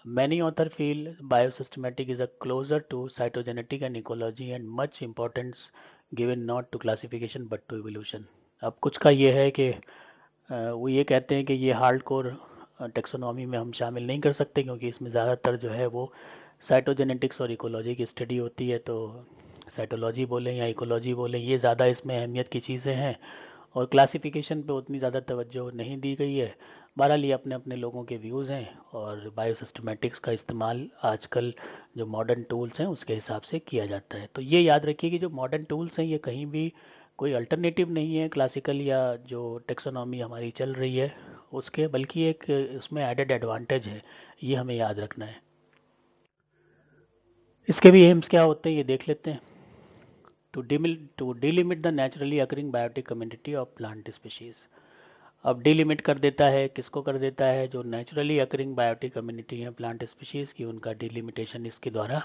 Many authors feel biosystematic is a closer to cytogenetic and ecology and much importance given not to classification but to evolution। अब कुछ का ये है कि वो ये कहते हैं कि ये हार्ड कोर टेक्सोनॉमी में हम शामिल नहीं कर सकते, क्योंकि इसमें ज़्यादातर जो है वो साइटोजेनेटिक्स और इकोलॉजी की स्टडी होती है। तो साइटोलॉजी बोलें या इकोलॉजी बोलें, ये ज़्यादा इसमें अहमियत की चीज़ें हैं, और क्लासिफिकेशन पे उतनी ज़्यादा तवज्जो नहीं दी गई है। बहरहाल ये अपने अपने लोगों के व्यूज़ हैं, और बायोसिस्टमेटिक्स का इस्तेमाल आजकल जो मॉडर्न टूल्स हैं उसके हिसाब से किया जाता है। तो ये याद रखिए कि जो मॉडर्न टूल्स हैं ये कहीं भी कोई अल्टरनेटिव नहीं है क्लासिकल या जो टेक्सोनॉमी हमारी चल रही है उसके, बल्कि एक इसमें एडेड एडवांटेज है, ये हमें याद रखना है। इसके भी एम्स क्या होते हैं ये देख लेते हैं। To delimit the naturally occurring biotic community of plant species. अब डिलिमिट कर देता है, किसको कर देता है? जो नेचुरली अकरिंग बायोटिक कम्युनिटी है प्लांट स्पीशीज की, उनका डिलिमिटेशन इसके द्वारा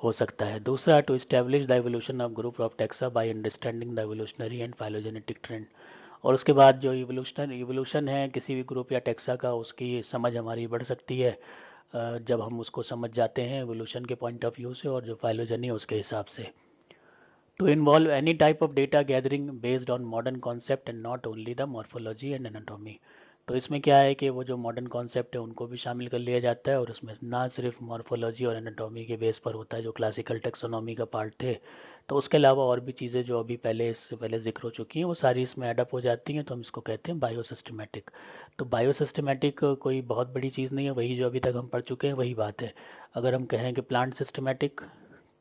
हो सकता है। दूसरा, to establish the evolution of group of taxa by understanding the evolutionary and phylogenetic trend. और उसके बाद जो इवोल्यूशन है किसी भी ग्रुप या टैक्सा का, उसकी समझ हमारी बढ़ सकती है जब हम उसको समझ जाते हैं एवोल्यूशन के पॉइंट ऑफ व्यू से और जो फाइलोजेनी है उसके हिसाब से। To involve any type of data gathering based on modern concept and not only the morphology and anatomy। तो इसमें क्या है कि वो जो मॉडर्न कॉन्सेप्ट है उनको भी शामिल कर लिया जाता है और उसमें ना सिर्फ मॉर्फोलॉजी और एनाटॉमी के बेस पर होता है जो क्लासिकल टेक्सोनॉमी का पार्ट थे, तो उसके अलावा और भी चीज़ें जो अभी पहले इससे पहले जिक्र हो चुकी हैं वो सारी इसमें एडअप हो जाती हैं, तो हम इसको कहते हैं बायोसिस्टमेटिक। तो बायोसिस्टमेटिक कोई बहुत बड़ी चीज़ नहीं है, वही जो अभी तक हम पढ़ चुके हैं वही बात है। अगर हम कहें कि प्लांट सिस्टमेटिक,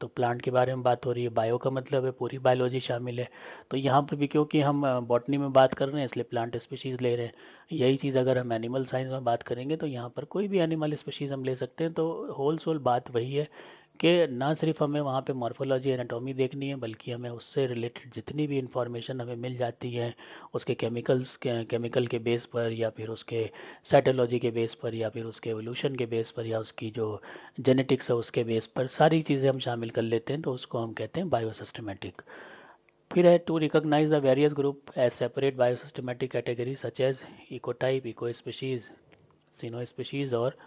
तो प्लांट के बारे में बात हो रही है, बायो का मतलब है पूरी बायोलॉजी शामिल है। तो यहाँ पर भी क्योंकि हम बॉटनी में बात कर रहे हैं इसलिए प्लांट स्पीशीज़ ले रहे हैं। यही चीज़ अगर हम एनिमल साइंस में बात करेंगे तो यहाँ पर कोई भी एनिमल स्पीशीज़ हम ले सकते हैं। तो होल सोल बात वही है कि ना सिर्फ हमें वहाँ पे मॉर्फोलॉजी एनाटॉमी देखनी है, बल्कि हमें उससे रिलेटेड जितनी भी इंफॉर्मेशन हमें मिल जाती है उसके केमिकल के बेस पर, या फिर उसके साइटोलॉजी के बेस पर, या फिर उसके एवोल्यूशन के बेस पर, या उसकी जो जेनेटिक्स है उसके बेस पर, सारी चीज़ें हम शामिल कर लेते हैं, तो उसको हम कहते हैं बायोसिस्टमेटिक। फिर है to recognise the various group as separate biosystematic category such as ecotype, eco species, coeno species और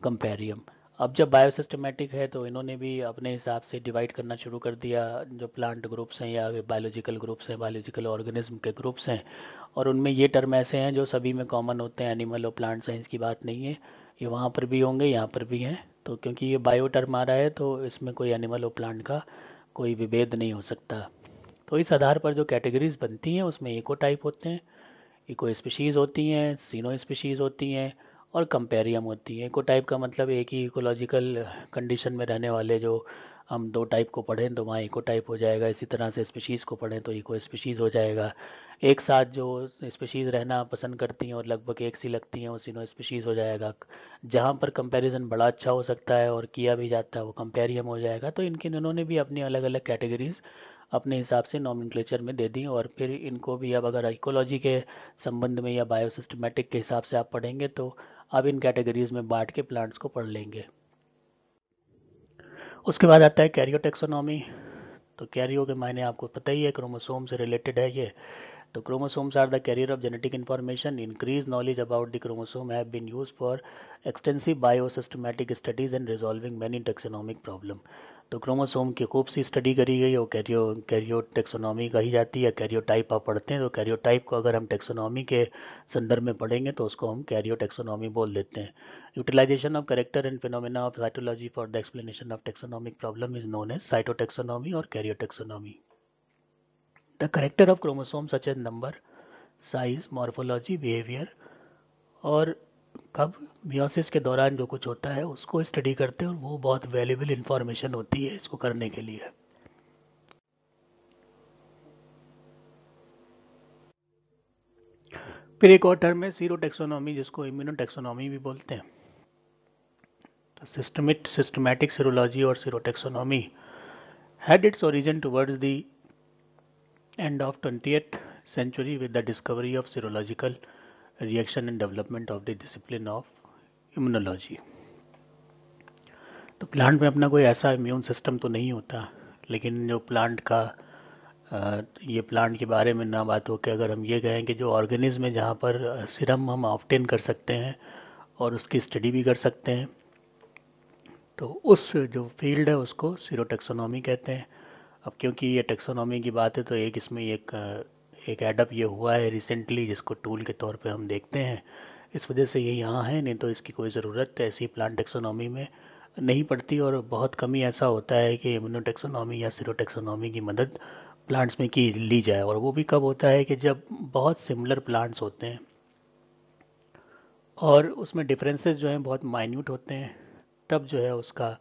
कंपेरियम। अब जब बायोसिस्टमेटिक है तो इन्होंने भी अपने हिसाब से डिवाइड करना शुरू कर दिया, जो प्लांट ग्रुप्स हैं या बायोलॉजिकल ग्रुप्स हैं, बायोलॉजिकल ऑर्गेनिज्म के ग्रुप्स हैं, और उनमें ये टर्म ऐसे हैं जो सभी में कॉमन होते हैं, एनिमल और प्लांट साइंस की बात नहीं है, ये वहाँ पर भी होंगे यहाँ पर भी हैं। तो क्योंकि ये बायो टर्म आ रहा है तो इसमें कोई एनिमल और प्लांट का कोई विभेद नहीं हो सकता। तो इस आधार पर जो कैटेगरीज बनती हैं उसमें इको टाइप होते हैं, इको स्पीशीज़ होती हैं, सीनो स्पीशीज़ होती हैं और कंपेरियम होती हैं। इको टाइप का मतलब एक ही इकोलॉजिकल कंडीशन में रहने वाले, जो हम दो टाइप को पढ़ें तो वहाँ इको टाइप हो जाएगा, इसी तरह से स्पीशीज़ को पढ़ें तो इको स्पीशीज़ हो जाएगा। एक साथ जो स्पीशीज़ रहना पसंद करती हैं और लगभग एक सी लगती हैं वो सीनो स्पीशीज़ हो जाएगा। जहाँ पर कंपैरिजन बड़ा अच्छा हो सकता है और किया भी जाता है वो कंपेरियम हो जाएगा। तो इन्होंने भी अपनी अलग अलग कैटेगरीज अपने हिसाब से नॉमेनक्लेचर में दे दी, और फिर इनको भी अब अगर इकोलॉजी के संबंध में या बायोसिस्टमेटिक के हिसाब से आप पढ़ेंगे तो अब इन कैटेगरीज में बांट के प्लांट्स को पढ़ लेंगे। उसके बाद आता है कैरियो टेक्सोनॉमी। तो कैरियो के मायने आपको पता ही है, क्रोमोसोम से रिलेटेड है ये। तो chromosomes are the carrier of genetic information. Increased knowledge about the chromosome have been used for extensive biosystematic studies and resolving many taxonomic problem। तो क्रोमोसोम की खूब सी स्टडी करी गई और कैरियो टेक्सोनॉमी कही जाती है। कैरियो टाइप आप पढ़ते हैं तो कैरियो टाइप को अगर हम टेक्सोनॉमी के संदर्भ में पढ़ेंगे तो उसको हम कैरियो टेक्सोनॉमी बोल देते हैं। Utilisation of character and phenomena of cytology for the explanation of taxonomic problem is known as cytotaxonomy और karyo taxonomy. The character of chromosomes such as number, size, morphology, behaviour, और कब meiosis के दौरान जो कुछ होता है उसको स्टडी करते हैं, और वो बहुत वैल्यूबल इंफॉर्मेशन होती है इसको करने के लिए। फिर एक और टर्म है सीरो टेक्सोनॉमी, जिसको इम्यूनो टेक्सोनॉमी भी बोलते हैं। तो सिस्टमैटिक सीरोलॉजी और serotaxonomy had its origin towards the end of 20th century with the discovery of serological reaction and development of the discipline of immunology। तो plant में अपना कोई ऐसा इम्यून सिस्टम तो नहीं होता, लेकिन जो प्लांट का ये प्लांट के बारे में ना बात हो के अगर हम ये कहें कि जो ऑर्गेनिज्म है जहाँ पर सीरम हम ऑब्टेन कर सकते हैं और उसकी स्टडी भी कर सकते हैं, तो उस जो फील्ड है उसको सीरोटेक्सोनॉमी कहते हैं। अब क्योंकि ये टेक्सोनॉमी की बात है तो एक इसमें एक एडअप ये हुआ है रिसेंटली जिसको टूल के तौर पे हम देखते हैं, इस वजह से ये यहाँ है, नहीं तो इसकी कोई ज़रूरत ऐसी प्लांट टेक्सोनॉमी में नहीं पड़ती। और बहुत कम ही ऐसा होता है कि इम्यूनोटेक्सोनॉमी या सीरोटेक्सोनॉमी की मदद प्लांट्स में की ली जाए, और वो भी कब होता है कि जब बहुत सिमिलर प्लांट्स होते हैं और उसमें डिफरेंसेस जो हैं बहुत माइन्यूट होते हैं, तब जो है उसका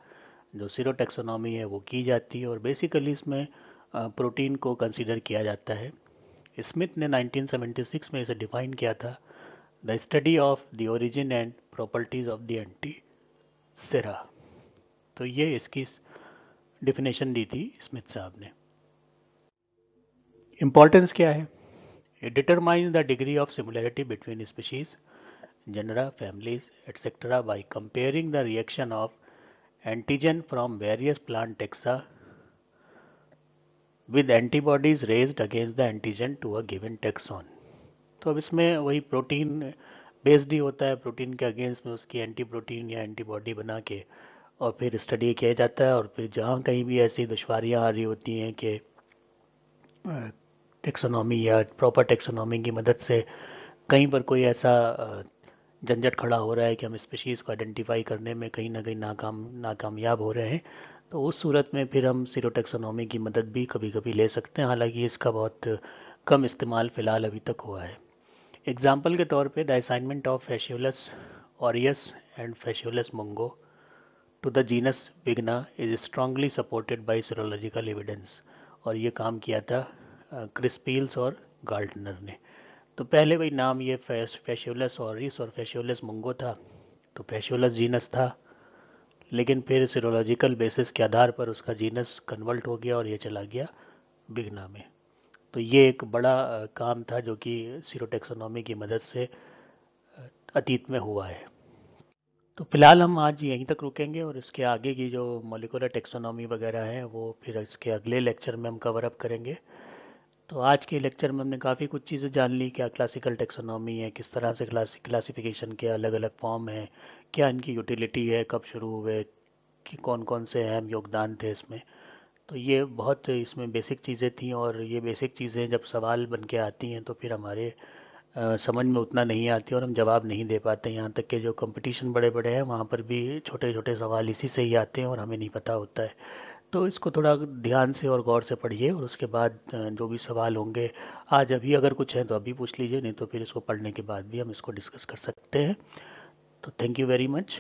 जो सीरोटेक्सोनॉमी है वो की जाती है। और बेसिकली इसमें प्रोटीन को कंसीडर किया जाता है। स्मिथ ने 1976 में इसे डिफाइन किया था, the study of the origin and properties of the antisera. तो ये इसकी डिफिनेशन दी थी स्मिथ साहब ने। इम्पोर्टेंस क्या है? It determines the degree of similarity between species, genera, families, etc. by comparing the reaction of antigen from various plant taxa with antibodies raised against the antigen to a given taxon। तो अब इसमें वही protein based ही होता है, protein के against में उसकी anti protein या एंटीबॉडी बना के और फिर स्टडी किया जाता है। और फिर जहाँ कहीं भी ऐसी दुश्वारियाँ आ रही होती हैं कि टेक्सोनॉमी या प्रॉपर टेक्सोनॉमी की मदद से कहीं पर कोई ऐसा झंझट खड़ा हो रहा है कि हम स्पीशीज़ को आइडेंटिफाई करने में कहीं ना कहीं नाकामयाब हो रहे हैं, तो उस सूरत में फिर हम सीरोटेक्सोनॉमी की मदद भी कभी कभी ले सकते हैं। हालांकि इसका बहुत कम इस्तेमाल फ़िलहाल अभी तक हुआ है। एग्जाम्पल के तौर पे the assignment of Phaseolus aureus and Phaseolus mungo to the genus Vigna is strongly supported by serological evidence. और ये काम किया था क्रिस्पील्स और गार्डनर ने। तो पहले वही नाम ये फैसियोलस ऑरिस और फैसियोलस मंगो था, तो फैसियोलस जीनस था, लेकिन फिर सीरोलॉजिकल बेसिस के आधार पर उसका जीनस कन्वर्ट हो गया और ये चला गया बिग्ना में। तो ये एक बड़ा काम था जो कि सीरोटेक्सोनॉमी की मदद से अतीत में हुआ है। तो फिलहाल हम आज यहीं तक रुकेंगे और इसके आगे की जो मॉलिक्यूलर टेक्सोनॉमी वगैरह है वो फिर इसके अगले लेक्चर में हम कवर अप करेंगे। तो आज के लेक्चर में हमने काफ़ी कुछ चीज़ें जान ली, क्या क्लासिकल टेक्सोनॉमी है, किस तरह से क्लासिफिकेशन के अलग अलग फॉर्म हैं, क्या इनकी यूटिलिटी है, कब शुरू हुए, कि कौन कौन से अहम योगदान थे इसमें। तो ये बहुत इसमें बेसिक चीज़ें थी और ये बेसिक चीज़ें जब सवाल बन के आती हैं तो फिर हमारे समझ में उतना नहीं आती और हम जवाब नहीं दे पाते। यहाँ तक कि जो कंपटीशन बड़े बड़े हैं वहाँ पर भी छोटे छोटे सवाल इसी से ही आते हैं और हमें नहीं पता होता है। तो इसको थोड़ा ध्यान से और गौर से पढ़िए और उसके बाद जो भी सवाल होंगे आज अभी अगर कुछ हैं तो अभी पूछ लीजिए, नहीं तो फिर इसको पढ़ने के बाद भी हम इसको डिस्कस कर सकते हैं। तो थैंक यू वेरी मच।